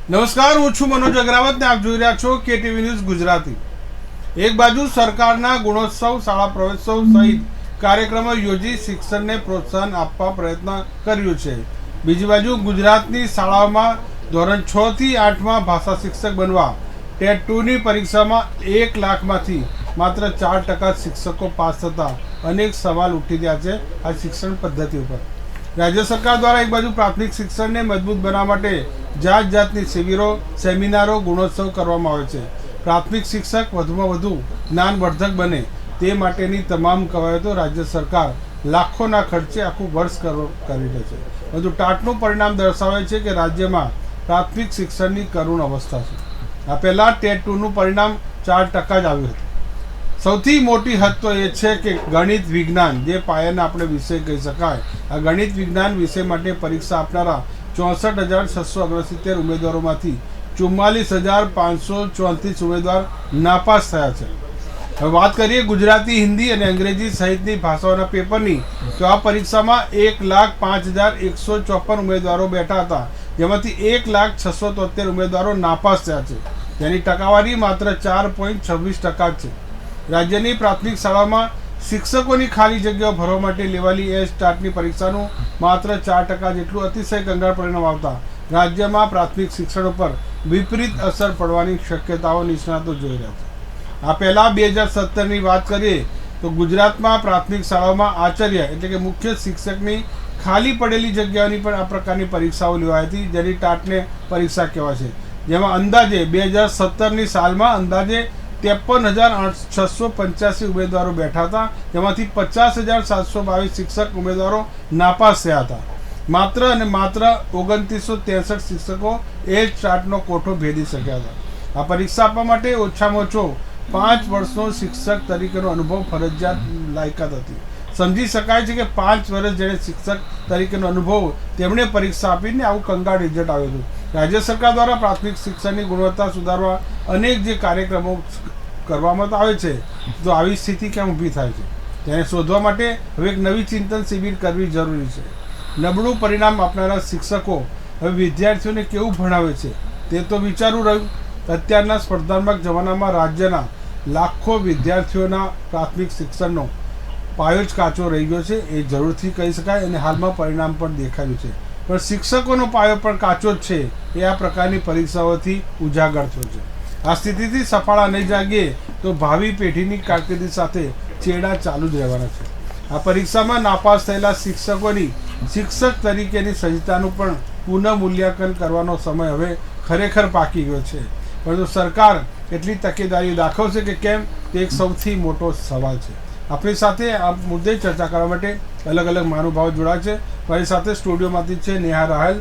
નમસ્કાર, હું છું મનોજ અગ્રવાલ ને આપ જોઈ રહ્યા છો કેટીવી ન્યૂઝ ગુજરાતી। એક બાજુ સરકારના ગુણોત્સવ, શાળા પ્રવેશોત્સવ સહિત કાર્યક્રમો યોજી શિક્ષણને પ્રોત્સાહન આપવા પ્રયત્ન કર્યું છે। બીજી બાજુ ગુજરાતની શાળાઓમાં ધોરણ 6 થી 8માં ભાષા શિક્ષક બનવા ટેટ 2ની પરીક્ષામાં 1 લાખમાંથી માત્ર 4% શિક્ષકો પાસ થતા અનેક સવાલ ઉઠી રહ્યા છે આ શિક્ષણ પદ્ધતિ ઉપર। राज्य सरकार द्वारा एक बाजू प्राथमिक शिक्षण ने मजबूत बनावा माटे जात जातनी शिविरों, सेमिनारों, गुणोत्सव करवामां आवे छे। प्राथमिक शिक्षक वधुमां वधु ज्ञानवर्धक बने ते माटेनी तमाम कवायतो राज्य सरकार लाखोना खर्चे आखुं वर्ष करी रही छे। वधु टाटनुं परिणाम दर्शावे छे के राज्यमां प्राथमिक शिक्षणनी करुण अवस्था छे। आ पहेला टेट 2नुं परिणाम 4% ज आव्युं हतुं। સૌથી મોટી હદ તો એ છે કે ગણિત વિજ્ઞાન જે પાયાના આપણે વિષય કહી શકાય, આ ગણિત વિજ્ઞાન વિષય માટે પરીક્ષા આપનારા 64,669 ઉમેદવારોમાંથી 44,534 ઉમેદવાર નાપાસ થયા છે। હવે વાત કરીએ ગુજરાતી, હિન્દી અને અંગ્રેજી સહિતની ભાષાઓના પેપરની, તો આ પરીક્ષામાં 1,05,154 ઉમેદવારો બેઠા હતા, જેમાંથી 1,0673 ઉમેદવારો નાપાસ થયા છે, જેની ટકાવારી માત્ર 4.26% છે। राज्यनी प्राथमिक शाला में शिक्षकों की खाली जगह भरवा माटे लेवाली टेटनी परीक्षा मात्र 4% जेटलू अतिशय कंगाळ परिणाम आवता राज्य में प्राथमिक शिक्षण पर विपरीत असर पड़वानी शक्यताओं निष्णातो जोई रह्या छे। आ पहला 2017 की बात करिए तो गुजरात में प्राथमिक शाला में आचार्य एटले के मुख्य शिक्षक की खाली पड़ेली जगहों पर आ प्रकार की परीक्षाओं लेवाई थी, जेनी टेटने परीक्षा कहेवाय छे। जेमां अंदाजे 2017 साल में अंदाजे 53,685 उम्मीदवारों बैठा था, जेमांथी 50,722 शिक्षक उम्मीदवारों नापास थया था। मात्र अने मात्र 2963 शिक्षकों एज चार्टनो कोठो भेदी शक्या था। आ परीक्षा आपवा माटे ओछामां ओछो 5 वर्षनो शिक्षक तरीकेनो अनुभव फरजियात लायकात हती। समझी शकाय छे के 5 वर्ष जेने शिक्षक तरीकेनो अनुभव तेमणे परीक्षा आपीने आवुं कंगाळ रिजल्ट आव्युं हतुं। राज्य सरकार द्वारा प्राथमिक शिक्षण की गुणवत्ता सुधारवा अनेक जे कार्यक्रमों करवामां आवे छे, तो आवी स्थिति केम ऊभी थाय छे तेने शोधवा माटे हवे एक नवी चिंतन शिबिर करवी जरूरी छे। नबळुं परिणाम आपनारा शिक्षको हवे विद्यार्थीओने केवुं भणावे छे ते तो विचारવું રહ્યું। અત્યારના સ્પર્ધાત્મક જમાનામાં રાજ્યના લાખો વિદ્યાર્થીઓના પ્રાથમિક શિક્ષણનો પાયો જ કાચો રહી ગયો છે, એ જરૂરથી કહી શકાય અને હાલમાં પરિણામ પણ દેખાયું છે। પણ શિક્ષકોનો પાયો પણ કાચો જ છે, એ આ પ્રકારની પરીક્ષાઓથી ઉજાગર થયો છે। આ સ્થિતિથી સફળતા નહીં જાગીએ તો ભાવિ પેઢીની કારકિર્દી સાથે ચેડા ચાલુ જ રહેવાના છે। આ પરીક્ષામાં નાપાસ થયેલા શિક્ષકોની શિક્ષક તરીકેની સજ્જતાનું પણ પુનઃમૂલ્યાંકન કરવાનો સમય હવે ખરેખર પાકી ગયો છે, પરંતુ સરકાર એટલી તકેદારી દાખવશે કે કેમ તે એક સૌથી મોટો સવાલ છે। આપણી સાથે આ મુદ્દે ચર્ચા કરવા માટે અલગ અલગ મહાનુભાવો જોડાયા છે। મારી સાથે સ્ટુડિયોમાંથી છે નેહા રાહલ,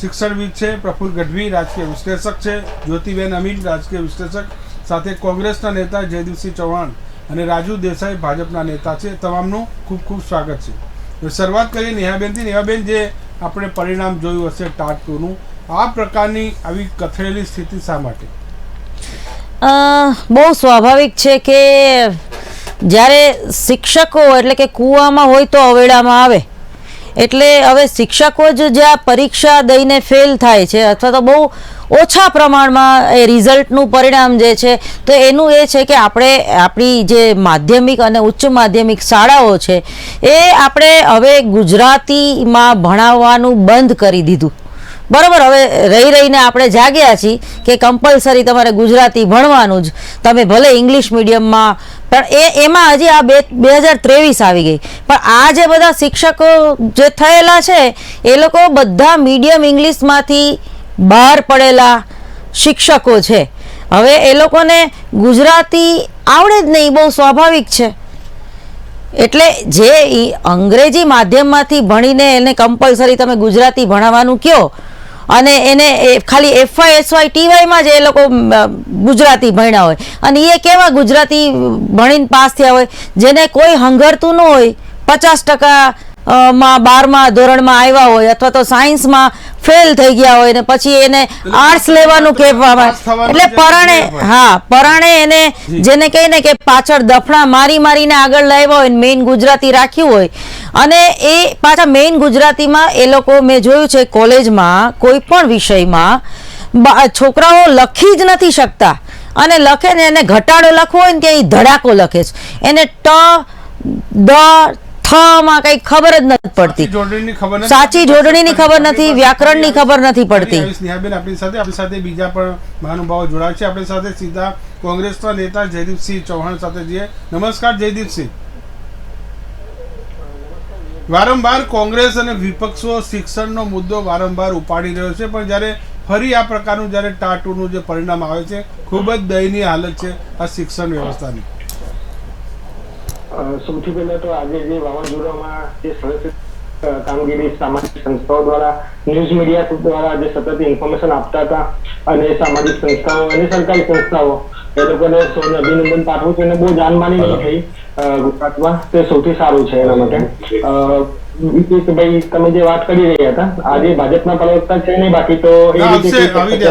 શિક્ષણવિદ છે, પ્રફુલ ગઢવી રાજકીય વિશ્લેષક છે, જ્યોતિબેન અમીન રાજકીય વિશ્લેષક, સાથે કોંગ્રેસના નેતા જયદીપસિંહ ચૌહાણ અને રાજુ દેસાઈ ભાજપના નેતા છે। તમામનું ખૂબ ખૂબ સ્વાગત છે। તો શરૂઆત કરીએ નેહાબેનથી। નેહાબેન, જે આપણે પરિણામ જોયું હશે ટાટ 2નું, આ પ્રકારની આવી કથળેલી સ્થિતિ શા માટે? બહુ સ્વાભાવિક છે કે જ્યારે શિક્ષકો એટલે કે કૂવામાં હોય તો અવેડામાં આવે, એટલે હવે શિક્ષકો જ જ્યાં પરીક્ષા દઈને ફેલ થાય છે અથવા તો બહુ ઓછા પ્રમાણમાં એ રિઝલ્ટનું પરિણામ જે છે, તો એનું એ છે કે આપણે આપણી જે માધ્યમિક અને ઉચ્ચ માધ્યમિક શાળાઓ છે એ આપણે હવે ગુજરાતીમાં ભણાવવાનું બંધ કરી દીધું। બરાબર, હવે રહીને આપણે જાગ્યા છીએ કે કમ્પલસરી તમારે ગુજરાતી ભણવાનું જ, તમે ભલે ઇંગ્લિશ મીડિયમમાં, પણ એમાં હજી આ 2023 આવી ગઈ। પણ આ જે બધા શિક્ષકો જે થયેલા છે એ લોકો બધા મીડિયમ ઇંગ્લિશમાંથી બહાર પડેલા શિક્ષકો છે। હવે એ લોકોને ગુજરાતી આવડે જ નહીં, બહુ સ્વાભાવિક છે। એટલે જે અંગ્રેજી માધ્યમમાંથી ભણીને એને કમ્પલસરી તમે ગુજરાતી ભણાવવાનું કહો અને એને ખાલી FY SY TY માં જ એ લોકો ગુજરાતી ભણ્યા હોય, અને એ કેવા ગુજરાતી ભણીને પાસ થયા હોય, જેને કોઈ હંગરતું ન હોય, 50% માં 12મા ધોરણમાં આવ્યા હોય અથવા તો સાયન્સમાં ફેલ થઈ ગયા હોય ને પછી એને આર્ટ્સ લેવાનું કહેવામાં, એટલે પરાણે એને જેને કહીને કે પાછળ દફડા મારીને આગળ લાવ્યા હોય ને મેઇન ગુજરાતી રાખ્યું હોય, અને એ પાછા મેઇન ગુજરાતીમાં એ લોકો મેં જોયું છે કોલેજમાં કોઈ પણ વિષયમાં છોકરાઓ લખી જ નથી શકતા, અને લખે ને એને ઘટાડો લખવો હોય ને કે એ ધડાકો લખે છે, એને ટ દ થ માં કઈ ખબર જ નથી પડતી, સાચી જોડણીની ખબર નથી, વ્યાકરણની ખબર નથી પડતી. સ્નેહાબેન આપણી સાથે બીજા પણ મહાનુભાવો જોડાય છે આપણી સાથે. સીધા કોંગ્રેસના નેતા જયદીપસિંહ ચૌહાણ સાથે જઈએ. નમસ્કાર જયદીપસિંહ. વારંવાર કોંગ્રેસ અને વિપક્ષો શિક્ષણનો મુદ્દો વારંવાર ઉપાડી રહ્યો છે, પણ જ્યારે ફરી આ પ્રકારનું જ્યારે ટાટુનું જે પરિણામ આવે છે, ખૂબ જ દયનીય હાલત છે આ શિક્ષણ વ્યવસ્થાની. સૌથી પહેલા તો આજે જે વાવાઝોડામાં જે સરસ કામગીરી સામાજિક સંસ્થાઓ દ્વારા, ન્યૂઝ મીડિયા દ્વારા જે સતત ઇન્ફોર્મેશન આપતા હતા, અને સામાજિક સંસ્થાઓ અને સરકારી સંસ્થાઓ એ લોકોને સૌને અભિનંદન પાઠવું છું. અને બહુ જાનમાની નહીં થઈ ગુજરાતમાં, તે સૌથી સારું છે એના માટે. ભાઈ તમે જે વાત કરી રહ્યા હતા, આજે ભાજપના પ્રવક્તા છે ને, બાકી તો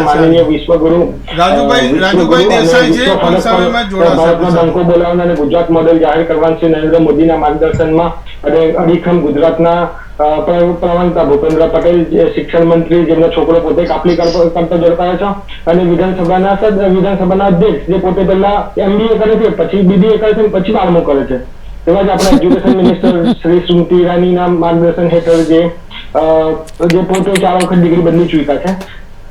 માનનીય વિશ્વગુરુ રાજુભાઈ દેસાઈ છે ભારતનો ડંકો બોલાવવાના અને ગુજરાત મોડેલ જાહેર કરવાનું છે નરેન્દ્ર મોદીના માર્ગદર્શનમાં, અને અડીખમ ગુજરાતના પ્રવક્તા ભૂપેન્દ્ર પટેલ જે શિક્ષણ મંત્રી, જેમનો છોકરો પોતે કાપલી કરતા ઝડપાયો છે, અને વિધાનસભાના અધ્યક્ષ જે પોતે પહેલા MBA કરે છે, પછી BBA કરે છે, પછી 12મું કરે છે, તેવા જ આપણા એજ્યુકેશન મિનિસ્ટર શ્રી સ્મૃતિ ઈરાનીના માર્ગદર્શન હેઠળ જે પોતે 4 વખત ડિગ્રી બદલી ચૂક્યા છે.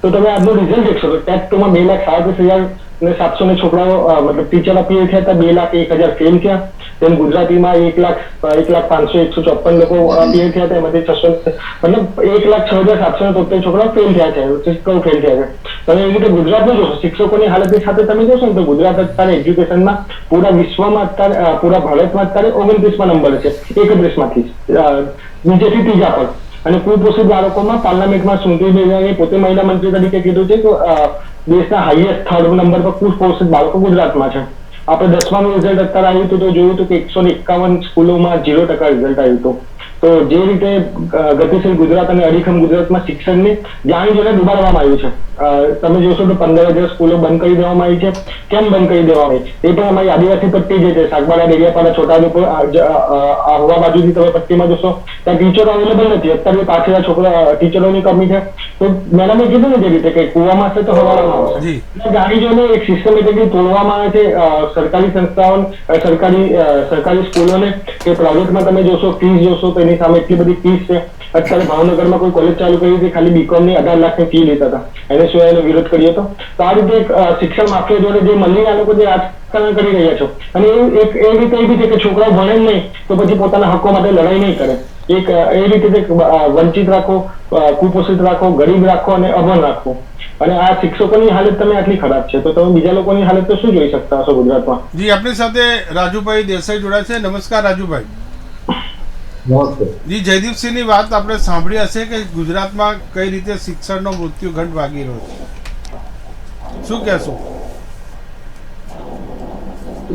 તો તમે આજનું રિઝલ્ટ દેખશો તો ટેટ 2માં 2,37,700 છોકરાઓ મતલબ ટીચર અપીલ થયા હતા, 2,01,000 ફેલ થયા. તેમ ગુજરાતીમાં 1,05,154 લોકો અપીલ થયા હતા, એમાંથી 600 મતલબ 1,06,773 છોકરાઓ ફેલ થયા છે, ફેલ થયા છે. તમે એવી રીતે ગુજરાતનું જોશો, શિક્ષકોની હાલતની સાથે તમે જોશો ને તો ગુજરાત અત્યારે એજ્યુકેશનમાં પૂરા વિશ્વમાં અત્યારે, પૂરા ભારતમાં અત્યારે 29મા નંબર છે 31માંથી, નીચેથી ત્રીજા પર. અને કુપોષિત બાળકોમાં પાર્લામેન્ટમાં સ્મૃતિ ઈરાનીએ પોતે મહિલા મંત્રી તરીકે કીધું છે કે દેશના હાઈએસ્ટ 3rd નંબર પર કુપોષિત બાળકો ગુજરાતમાં છે. આપણે 10માનું રિઝલ્ટ અત્યારે આવ્યું હતું તો જોયું હતું કે 151 સ્કૂલોમાં 0% રિઝલ્ટ આવ્યું હતું. તો જે રીતે ગતિશીલ ગુજરાત અને અડીખમ ગુજરાતમાં શિક્ષણને જાણી જોઈને ડૂબાડવામાં આવ્યું છે. તમે જોશો તો 15,000 સ્કૂલો બંધ કરી દેવામાં આવી છે. કેમ બંધ કરી દેવામાં આવી? એ પણ અમારી આદિવાસી પટ્ટી જે છે, સાગબારા, ડેડિયાપાડા, છોટાઉદેપુર, આહવા બાજુથી તમે પટ્ટીમાં જોશો ત્યાં ટીચરો અવેલેબલ નથી. અત્યારે પાછળ છોકરા ટીચરોની કમી છે. તો મેડમે કીધું ને જે રીતે કે કુવામાં હશે તો હવાડામાં આવશે, જાણી જોઈને એક સિસ્ટમેટિકલી તોડવામાં આવે છે સરકારી સંસ્થાઓ, સરકારી સ્કૂલોને કે પ્રાઇવેટમાં તમે જોશો ફીસ જોશો તો એની સામે એટલી બધી ફીસ છે. અત્યારે ભાવનગરમાં કોઈ કોલેજ ચાલુ કરી હતી, ખાલી બીકોમની 18 લાખની ફી લેતા હતા, એને સિવાય એનો વિરોધ કર્યો હતો. તો આ રીતે શિક્ષણ માફિયા જોડે જે મળીને આ લોકો જે રાજકારણ કરી રહ્યા છો, અને એ રીતે એ બી છે કે છોકરાઓ ભણે જ નહીં તો પછી પોતાના હકો માટે લડાઈ નહીં કરે. એક એ રીતે વંચિત રાખો, કુપોષિત રાખો, ગરીબ રાખો અને અભણ રાખો. અને આ શિક્ષકોની હાલત તમે આટલી ખરાબ છે તો તમે બીજા લોકોની હાલત તો શું જોઈ શકતા હશો ગુજરાતમાં? જી, આપણી સાથે રાજુભાઈ દેસાઈ જોડાય છે. નમસ્કાર રાજુભાઈ. જી, જયદીપસિંહની વાત આપણે સાંભળી હશે કે ગુજરાતમાં કઈ રીતે શિક્ષણનો મૃત્યુ ઘટ વાગી રહ્યો છે, શું કહેશો?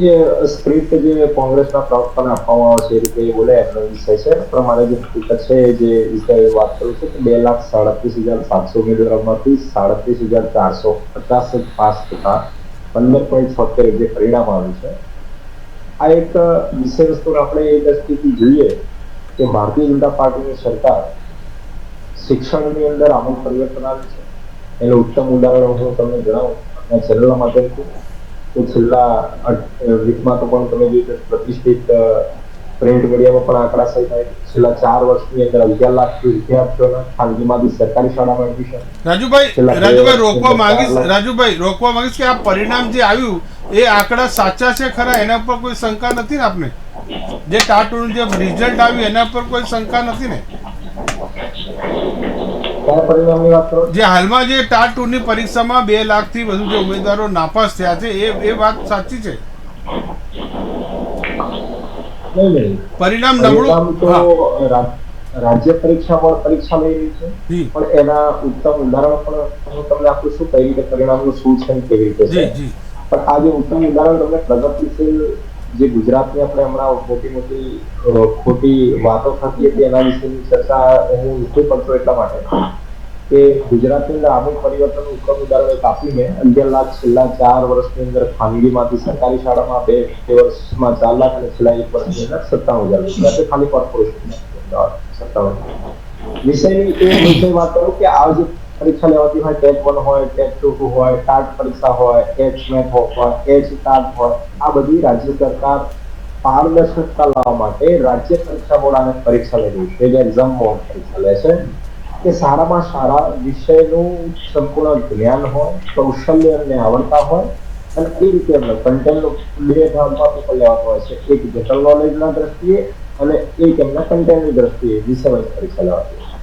એ સ્ક્રિપ્ટ જે કોંગ્રેસના પ્રવક્તાને આપવામાં આવે છે એ રીતે એ બોલે એમનો વિષય છે, પણ મારે જે હકીકત છે જે વિષય વાત કરું છું કે 2,37,700 ઉમેદવારોમાંથી 37,450 પાસ થતા 15.76 જે પરિણામ આવ્યું છે. આ એક વિષય વસ્તુ આપણે એ દ્રષ્ટિથી જોઈએ કે ભારતીય જનતા પાર્ટીની સરકાર શિક્ષણની અંદર આમૂલ પરિવર્તન આવ્યું છે. એનું ઉત્તમ ઉદાહરણ હું તમને જણાવું અને ચેનલના માધ્યમથી. તો છેલ્લા વીકમાં તો પણ તમે જોયું પ્રતિષ્ઠિત પ્રિન્ટ મીડિયામાં પણ આંકડા સહિત છેલ્લા 4 વર્ષની અંદર 11 લાખ વિદ્યાર્થીઓના ખાનગીમાંથી સરકારી શાળામાં એડમિશન. રાજુભાઈ રોકવા માંગીશ કે આ પરિણામ જે આવ્યું એ આંકડા સાચા છે ખરા? એના પર કોઈ શંકા નથી ને આપને? જે ટાટુનું જે રિઝલ્ટ આવ્યું એના પર કોઈ શંકા નથી ને? જે હાલમાં જે ટાટ 2 ની પરીક્ષામાં 2 લાખથી વધુ જે ઉમેદવારો નાપાસ થયા છે એ વાત સાચી છે? પરિણામ નબળું તો રાજ્ય પરીક્ષા પણ પરીક્ષા લઈ રહી છે, પણ એના ઉત્તમ ઉદાહરણ પણ હું તમને આપું છું કઈ રીતે પરિણામનું શું છે કેવી રીતે છે. પણ આ જે ઉત્તમ ઉદાહરણ તમને પ્રગતિશીલ જે ગુજરાતની આપણે હમણાં મોટી ખોટી વાતો થતી હતી એના વિશેની ચર્ચા હું શું કરતો એટલા માટે કે ગુજરાતની અંદર આમૂલ પરિવર્તનનું ઉત્તમ ઉદાહરણ એક આપીને 11 લાખ છેલ્લા 4 વર્ષની અંદર ખાનગીમાંથી સરકારી શાળામાં 2 વર્ષમાં 4 લાખ અને છેલ્લા 1 વર્ષની અંદર 57,000 ખાલી કોર્પોરેશન 57. વિષયની એ વિષય વાત કરું કે આ જે પરીક્ષા લેવાતી હોય, ટેટ 1 હોય, ટેટ 2 હોય, ટાટ પરીક્ષા હોય, ટેટ મેથ હોય, ટેટ ટાટ હોય, આ બધી રાજ્ય સરકાર પારદર્શકતા લાવવા માટે રાજ્ય પરીક્ષા બોર્ડ આને પરીક્ષા લે છે, જે એક્ઝામ બોર્ડ પરીક્ષા લે છે કે સારામાં સારા વિષયનું સંપૂર્ણ જ્ઞાન હોય, કૌશલ્ય અને આવડતા હોય અને એ રીતે એમને કન્ટેન્ટનો બે ભાગમાં પેપર લેવાતો હોય છે, એક જનરલ નોલેજના દ્રષ્ટિએ અને એક એમના કન્ટેન્ટની દ્રષ્ટિએ વિષય વાઇઝ પરીક્ષા લેવાતી હોય છે।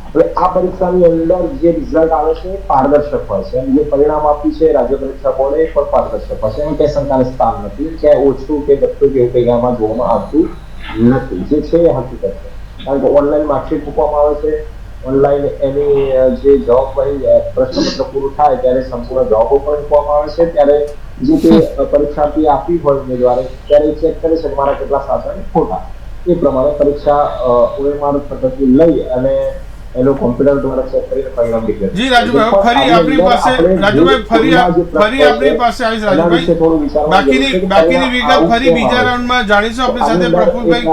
એટલે આ પરીક્ષાની અંદર જે રિઝલ્ટ આવે છે એ પારદર્શક હોય છે, જે પરિણામ આપ્યું છે રાજ્ય પરીક્ષા બોર્ડે એ પણ પારદર્શક હોય છે, એમાં ક્યાંય શંકાને સ્થાન નથી, ક્યાંય ઓછું કે ઘટતું કે એવું કંઈ આમાં જોવામાં આવતું નથી, જે છે એ હકીકત છે। કારણ કે ઓનલાઈન માર્કશીટ મૂકવામાં આવે છે, ઓનલાઈન એની જે જવાબ પ્રશ્નપત્ર પૂરું થાય ત્યારે સંપૂર્ણ જવાબો પણ મૂકવામાં આવે છે, ત્યારે જે તે પરીક્ષાર્થી આપી હોય ઉમેદવારે ત્યારે ચેક કરે છે કે મારા કેટલા સાચા અને ખોટા, એ પ્રમાણે પરીક્ષા OMR પદ્ધતિ લઈ અને એનો કોમ્પ્યુટર દ્વારા ચેક કરીને પરિણામ ડિક્લેર। જી રાજુભાઈ, ફરી આપણી પાસે રાજુભાઈ ફરી આપણી પાસે આવીશ રાજુભાઈ, બાકીની વિગત ફરી બીજા રાઉન્ડમાં જાણીશું। આપણી સાથે પ્રફુલભાઈ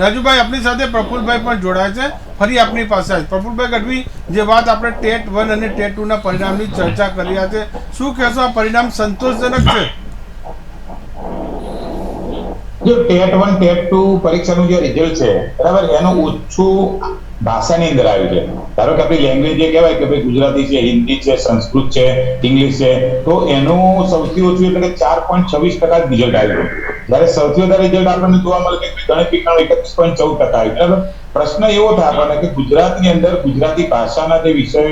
રાજુભાઈ આપણી સાથે પ્રફુલભાઈ પણ જોડાય છે, ફરી આપણી પાસે આવીશ। પ્રફુલભાઈ ગઢવી, જે વાત આપણે ટેટ 1 અને ટેટ 2 ના પરિણામની ચર્ચા કરી રહ્યા છે, શું કહેશો? આ પરિણામ સંતોષજનક છે? જો ટેટ 1 ટેટ 2 પરીક્ષાનું જે રિઝલ્ટ છે બરાબર, એનું ઓછું ભાષાની અંદર આવ્યું છે। ધારો કે આપણી લેંગ્વેજ જે કહેવાય કે ભાઈ ગુજરાતી છે, હિન્દી છે, સંસ્કૃત છે, ઇંગ્લિશ છે, તો એનું સૌથી ઓછું એટલે કે 4.26% રિઝલ્ટ આવ્યું છે, જ્યારે સૌથી વધારે રિઝલ્ટ આપણને જોવા મળે કે ગણિત વિજ્ઞાન 31.14% આવ્યું। બરાબર, પ્રશ્ન એવો થાય આપણને કે ગુજરાતની અંદર ગુજરાતી ભાષાના જે વિષય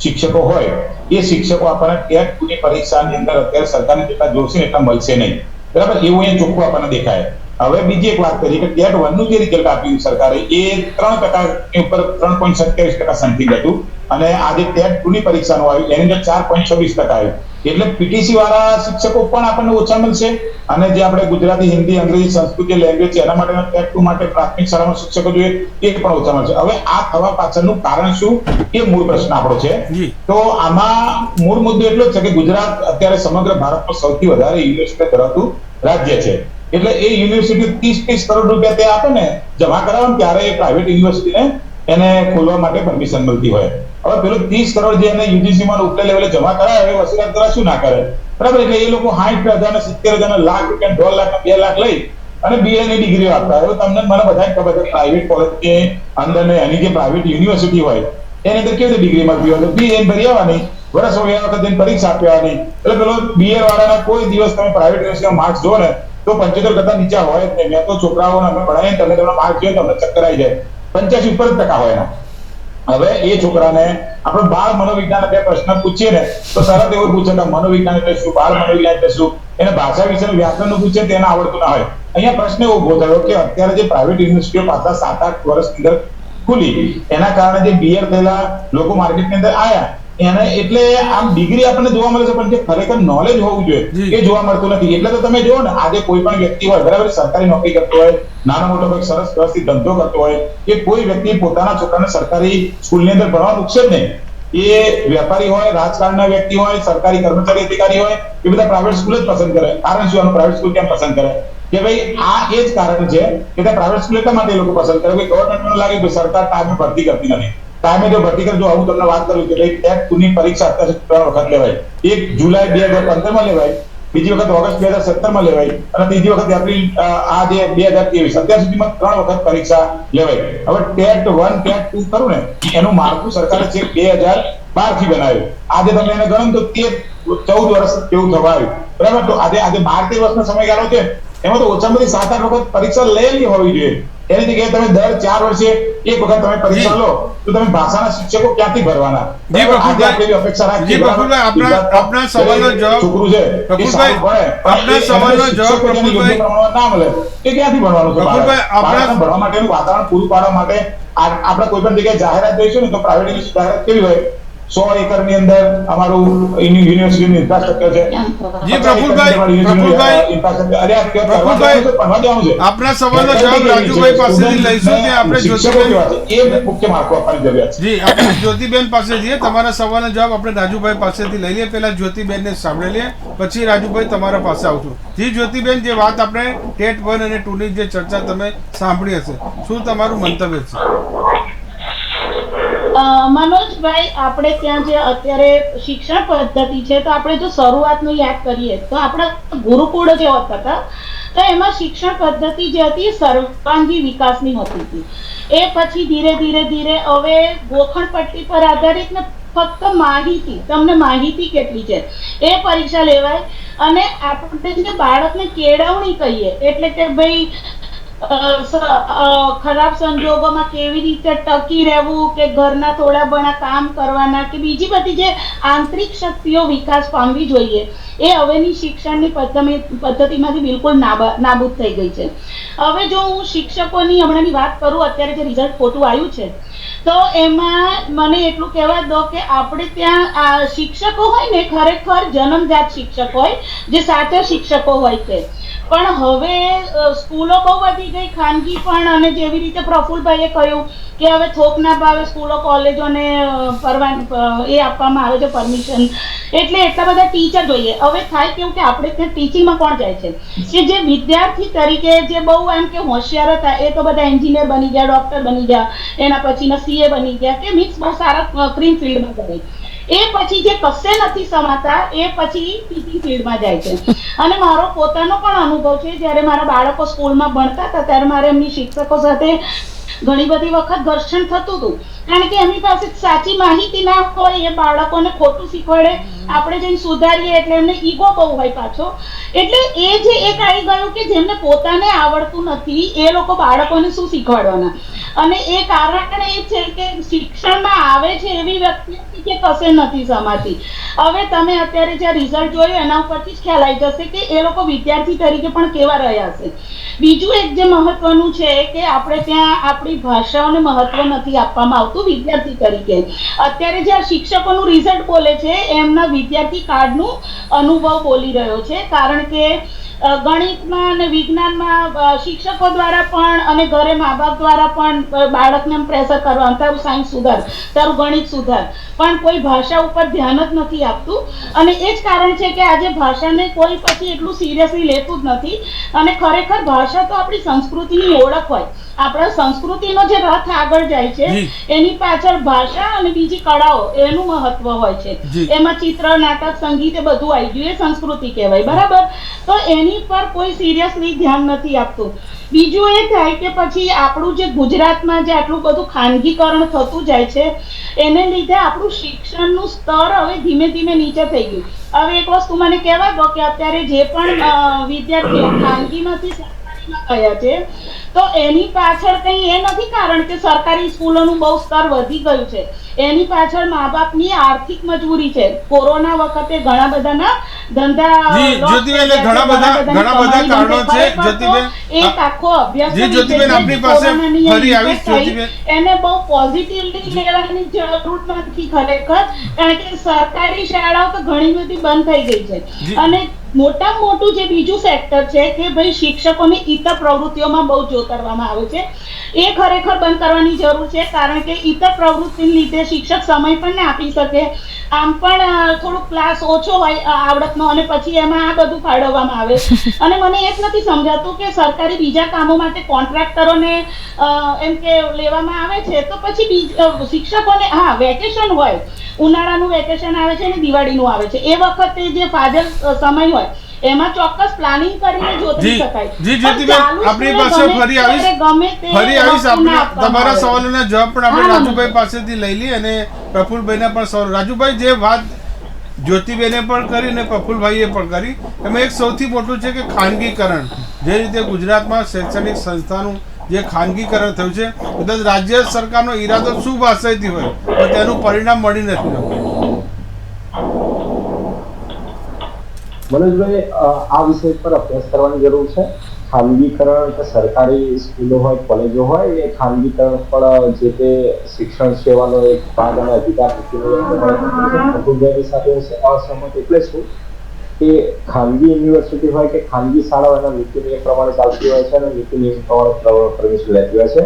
શિક્ષકો હોય એ શિક્ષકો આપણને ટેટ 2 ની પરીક્ષાની અંદર અત્યારે સરકારને જેટલા જોશે એટલા મળશે નહીં, બરાબર, એવું અહીંયા ચોખ્ખું આપણને દેખાય। હવે બીજી એક વાત કરીએ કે ટેટ 1 નું જે રિઝલ્ટ આપ્યું સરકારે એ 3% ની ઉપર 3.27% સમથિંગ હતું, અને આજે ટેટ 2 ની પરીક્ષાનું આવ્યું એની અંદર 4.26% આવ્યું, એટલે પીટીસી વાળા શિક્ષકો પણ આપણને ઓછા મળશે, અને જે આપણે ગુજરાતી, હિન્દી, અંગ્રેજી, સંસ્કૃત જે લેંગ્વેજ છે એના માટેના ટેટ 2 માટે પ્રાથમિક શાળામાં શિક્ષકો જોઈએ એ પણ ઓછા મળશે। હવે આ થવા પાછળનું કારણ શું એ મૂળ પ્રશ્ન આપણો છે। તો આમાં મૂળ મુદ્દો એટલો જ છે કે ગુજરાત અત્યારે સમગ્ર ભારતમાં સૌથી વધારે યુનિવર્સિટી ધરાવતું રાજ્ય છે, એટલે એ યુનિવર્સિટી 30 કરોડ રૂપિયા તે આપે ને જમા કરાવે ત્યારે એ પ્રાઇવેટ યુનિવર્સિટીને એને ખોલવા માટે પરમિશન મળતી હોય। હવે પેલો 30 કરોડ જે એને યુજીસી માં ઉપલા લેવલે જમા કરાવે એ વસૂલાત કરવા શું ના કરે, બરાબર, એટલે એ લોકો 60,000 ને 70,000 લાખ રૂપિયા, 1.5 લાખ ને 2 લાખ લઈ અને BA ની ડિગ્રીઓ આપતા હોય। તમને મને બધાને ખબર છે પ્રાઇવેટ કોલેજ કે અંદર ને એની જે પ્રાઇવેટ યુનિવર્સિટી હોય એની અંદર કેવી રીતે ડિગ્રી મળતી હોય, તો BA ભરી આવવાની, વર્ષ બે વખત પરીક્ષા આપવાની, એટલે પેલો BA વાળાના કોઈ દિવસ તમે પ્રાઇવેટ યુનિવર્સિટીમાં માર્ક્સ જો ને તો 75 કરતા નીચે હોય જ નહીં। મેં તો છોકરાઓને અમે ભણાવીએ તમે તેમના માર્ક્સ જોઈએ તમને ચક્કર આવી જાય, 85 ઉપર જ ટકા હોય એના। હવે એ છોકરાને આપણે બાળ મનોવિજ્ઞાન બે પ્રશ્ન પૂછીએ ને તો તરત એવું પૂછે કે મનોવિજ્ઞાન એટલે શું, બાળ મનોવિજ્ઞાન એટલે શું, એને ભાષા વિશેનું વ્યાકરણનું પૂછે તેને આવડતું ના હોય। અહીંયા પ્રશ્ન એવો ઉભો થયો કે અત્યારે જે પ્રાઇવેટ યુનિવર્સિટીઓ પાછલા 7-8 વર્ષની અંદર ખુલી એના કારણે જે બીએડ થયેલા લોકો માર્કેટની અંદર આવ્યા એને એટલે આમ ડિગ્રી આપણને જોવા મળે છે પણ જે ખરેખર નોલેજ હોવું જોઈએ એ જોવા મળતું નથી। એટલે તો તમે જુઓ ને આજે કોઈ પણ વ્યક્તિ હોય બરાબર, સરકારી નોકરી કરતો હોય, નાનો મોટો કોઈ સરસ વ્યવસ્થિત ધંધો કરતો હોય, કે કોઈ વ્યક્તિ પોતાના છોકરાને સરકારી સ્કૂલની અંદર ભણવા મૂકશે જ નહીં, એ વેપારી હોય, રાજકારણના વ્યક્તિ હોય, સરકારી કર્મચારી અધિકારી હોય, એ બધા પ્રાઇવેટ સ્કૂલ જ પસંદ કરે। કારણ શું? પ્રાઇવેટ સ્કૂલ કેમ પસંદ કરે કે ભાઈ આ એ જ કારણ છે કે પ્રાઇવેટ સ્કૂલ એટલા માટે એ લોકો પસંદ કરે કે ગવર્મેન્ટને લાગે કે સરકાર ટાઈમે ભરતી કરતી નથી, ટાઈમે જો ભરતી કરજો। હું તમને વાત કરું કે ભાઈ ટેટ 2 ની પરીક્ષા અત્યારે 3 વખત લેવાય, એક જુલાઈ 2015 માં લેવાય, બીજી વખત ઓગસ્ટ 2017 માં લેવાય અને ત્રીજી વખત એપ્રિલ આ જે 2023 અત્યાર સુધીમાં 3 વખત પરીક્ષા લેવાય। હવે ટેટ 1 ટેટ 2 કરું ને એનું માળખું સરકારે છે 2012 થી બનાવ્યું, આજે તમે એને ગણો તો 14 વર્ષ કેવું થવા આવ્યું, બરાબર। તો આજે 12-13 વર્ષનો સમયગાળો છે, એમાં તો ઓછામાં ઓછી 7-8 વખત પરીક્ષા લેલી હોવી જોઈએ। એની જગ્યાએ તમે દર 4 વર્ષે એક વખત તમે પરીક્ષા લો તો તમે ભાષાના શિક્ષકો ક્યાંથી ભરવાના? અપેક્ષા રાખીએ આપના સવાલનો જવાબ છોકરું છે આપના સવાલનો જવાબ પ્રફુલભાઈ ના મળે કે ક્યાંથી ભણવાનું છે? ભણવા માટેનું વાતાવરણ પૂરું પાડવા માટે આપણે કોઈ પણ જગ્યાએ જાહેરાત જોઈશું ને તો પ્રાઇવેટ યુનિવર્સિટી જાહેરાત કેવી હોય, 100 એકરની અંદર અમારું યુનિવર્સિટીનું ઇન્ફ્રાસ્ટ્રક્ચર છે। જી પ્રફુલભાઈ આપના સવાલનો જવાબ રાજુભાઈ પાસેથી લઈશું કે આપણે જ્યોતિબેન એ મુખ્ય માળખું આપવાની જરૂરિયાત છે। જી આપણે જ્યોતિબેન પાસે જઈએ, તમારા સવાલનો જવાબ આપણે રાજુભાઈ પાસેથી લઈ લઈએ, પહેલા જ્યોતિબેનને સાંભળી લઈએ પછી રાજુભાઈ તમારા પાસે આવશું। જી જ્યોતિબેન, જે વાત આપણે ટેટ 1 અને 2 ની જે ચર્ચા તમે સાંભળી હશે, શું તમારું મંતવ્ય છે? મનોજભાઈ, આપણે ત્યાં જે અત્યારે શિક્ષણ પદ્ધતિ છે, તો આપણે જો શરૂઆતનું યાદ કરીએ તો આપણા ગુરુકુળ જે હોતા હતા, તો એમાં શિક્ષણ પદ્ધતિ જે હતી સર્વાંગી વિકાસની હોતી હતી. એ પછી ધીરે ધીરે ધીરે હવે ગોખણપટ્ટી પર આધારિત ને ફક્ત માહિતી, તમને માહિતી કેટલી છે એ પરીક્ષા લેવાય. અને આપણે જે બાળકને કેળવણી કહીએ, એટલે કે ભાઈ ખરાબ સંજોગોમાં કેવી રીતે ટકી રહેવું, કે ઘરના થોડા ઘણા કામ કરવાના, કે બીજી બધી જે આંતરિક શક્તિઓ વિકાસ પામવી જોઈએ, એ હવેની શિક્ષણની પદ્ધતિમાંથી બિલકુલ નાબૂદ થઈ ગઈ છે. હવે જો હું શિક્ષકોની હમણાંની વાત કરું, અત્યારે જે રિઝલ્ટ ખોટું આવ્યું છે, તો એમાં મને એટલું કહેવા દો કે આપણે ત્યાં શિક્ષકો હોય ને, ખરેખર જન્મજાત શિક્ષક હોય, જે સાચા શિક્ષકો હોય છે. પણ હવે સ્કૂલો બહુ વધી ગઈ, ખાનગી પણ, અને જેવી રીતે પ્રફુલભાઈએ કહ્યું કે હવે થોકના ભાવે સ્કૂલો કોલેજોને એ આપવામાં આવે છે પરમિશન, એટલે એટલા બધા ટીચર જોઈએ. હવે થાય કેવું કે આપણે ત્યાં ટીચિંગમાં કોણ જાય છે, કે જે વિદ્યાર્થી તરીકે જે બહુ એમ કે હોશિયાર હતા, એ તો બધા એન્જિનિયર બની ગયા, ડોક્ટર બની ગયા, એના પછીના CA બની ગયા, કે મીન્સ બહુ સારા ક્રીમ ફિલ્ડમાં કરે. એ પછી જે કશે નથી સમાતા, એ પછી ટીચિંગ ફિલ્ડમાં જાય છે. અને મારો પોતાનો પણ અનુભવ છે, જ્યારે મારા બાળકો સ્કૂલમાં ભણતા હતા ત્યારે મારે એમની શિક્ષકો સાથે ઘણી બધી વખત ઘર્ષણ થતું હતું, કારણ કે એમની પાસે સાચી માહિતી ના હોય, એ બાળકોને ખોટું શીખવાડે, આપણે જઈને સુધારીએ એટલે એમને ઈગો બહુ હોય પાછો. એટલે એ જે એક આવી ગયું કે જેમને પોતાને આવડતું નથી, એ લોકો બાળકોને શું શીખવાડવાના. અને એ કારણ એ છે કે શિક્ષણમાં આવે છે એવી વ્યક્તિ કે કશે નથી સમાતી. હવે તમે અત્યારે જે રિઝલ્ટ જોયું એના ઉપરથી જ ખ્યાલ આવી જશે કે એ લોકો વિદ્યાર્થી તરીકે પણ કેવા રહ્યા છે. બીજું એક જે મહત્વનું છે કે આપણે ત્યાં આપણી ભાષાઓને મહત્વ નથી આપવામાં આવતું વિદ્યાર્થી તરીકે. અત્યારે જે શિક્ષકોનું રિઝલ્ટ બોલે છે, એમના વિદ્યાર્થી કાર્ડનું અનુભવ બોલી રહ્યો છે, કારણ કે ગણિતમાં અને વિજ્ઞાનમાં શિક્ષકો દ્વારા પણ અને ઘરે મા બાપ દ્વારા પણ બાળકને પ્રેશર કરવાનું, તારું સાયન્સ સુધાર, તારું ગણિત સુધાર, પણ કોઈ ભાષા ઉપર ધ્યાન જ નથી આપતું. અને એ જ કારણ છે કે આજે ભાષાને કોઈ પછી એટલું સિરિયસલી લેતું જ નથી. અને ખરેખર ભાષા તો આપણી સંસ્કૃતિની ઓળખ હોય, આપણા સંસ્કૃતિનો જે રથ આગળ જાય છે એની પાછળ ભાષા અને બીજી કળાઓ એનું મહત્વ હોય છે. એમાં ચિત્ર, નાટક, સંગીત એ બધું આવી ગયું, એ સંસ્કૃતિ કહેવાય, બરાબર. તો એની પર કોઈ સિરિયસલી ધ્યાન નથી આપતું. બીજું એ થાય કે પછી આપણું જે ગુજરાતમાં જે આટલું બધું ખાનગીકરણ થતું જાય છે, એને લીધે આપણું શિક્ષણનું સ્તર હવે ધીમે ધીમે નીચે થઈ ગયું. હવે એક વસ્તુ મને કહેવા દો કે અત્યારે જે પણ વિદ્યાર્થીઓ ખાનગીમાંથી સરકારીમાં ગયા છે, તો એની પાછળ કંઈ એ નથી કારણ કે સરકારી સ્કૂલોનું બહુ સ્તર વધી ગયું છે. એની પાછળ મા બાપની આર્થિક મજબૂરી છે. કોરોના વખતે ઘણા બધાના ધંધા ઘણા બધા કારણો છે. જ્યોતિબેન, એક આખો અભ્યાસ જ્યોતિબેન આપણી પાસે ફરી આવીશ. જ્યોતિબેન, એને બહુ પોઝિટિવલી લેવાની જરૂર નથી ખરેખર, કારણ કે સરકારી શાળાઓ તો ઘણી બધી બંધ થઈ ગઈ છે. અને મોટામાં મોટું જે બીજું સેક્ટર છે કે ભાઈ શિક્ષકોની ઇતર પ્રવૃત્તિઓમાં બહુ જોતરવામાં આવે છે, એ ખરેખર બંધ કરવાની જરૂર છે. કારણ કે ઇતર પ્રવૃત્તિને લીધે શિક્ષક સમય પણ ના આપી શકે, આમ પણ થોડુંક ક્લાસ ઓછો હોય આવડતનો, અને પછી એમાં આ બધું ફાળવવામાં આવે. અને મને એ જ નથી સમજાતું કે સરકારી બીજા કામો માટે કોન્ટ્રાક્ટરોને એમ કે લેવામાં આવે છે, તો પછી શિક્ષકોને વેકેશન હોય, ઉનાળાનું વેકેશન આવે છે અને દિવાળીનું આવે છે, એ વખતે જે ફાજલ સમય હોય એમાં ચોક્કસ પ્લાનિંગ કરીને જોતી શકાય. જી જ્યોતિબેન, આપણી પાસે ફરી આવીશ. આપણે તમારા સવાલોના જવાબ પણ આપણે રાજુભાઈ પાસેથી લઈ લઈએ અને પ્રફુલભાઈના પણ સવાલ. રાજુભાઈ, જે વાત જ્યોતિબેને પણ કરી અને પ્રફુલભાઈએ પણ કરી, એમાં એક સૌથી મોટું છે કે ખાનગીકરણ. જે રીતે ગુજરાતમાં શૈક્ષણિક સંસ્થાનું જે ખાનગીકરણ થયું છે, કદાચ રાજ્ય સરકારનો ઈરાદો શુભ આશયથી હોય તો તેનું પરિણામ મળી નથી રહ્યું. મનોજભાઈ, આ વિષય પર અભ્યાસ કરવાની જરૂર છે. ખાનગીકરણ કે સરકારી સ્કૂલો હોય, કોલેજો હોય, એ ખાનગીકરણ પણ જે તે શિક્ષણ સેવાનો એક ભાગ અને અધિકાર નથી. સાથે અસહમત એટલે શું કે ખાનગી યુનિવર્સિટી હોય કે ખાનગી શાળાઓ એના નીતિ નિયમ પ્રમાણે ચાલતી હોય છે અને નીતિ નિયમ પ્રમાણે પરમિશન લેતી હોય છે.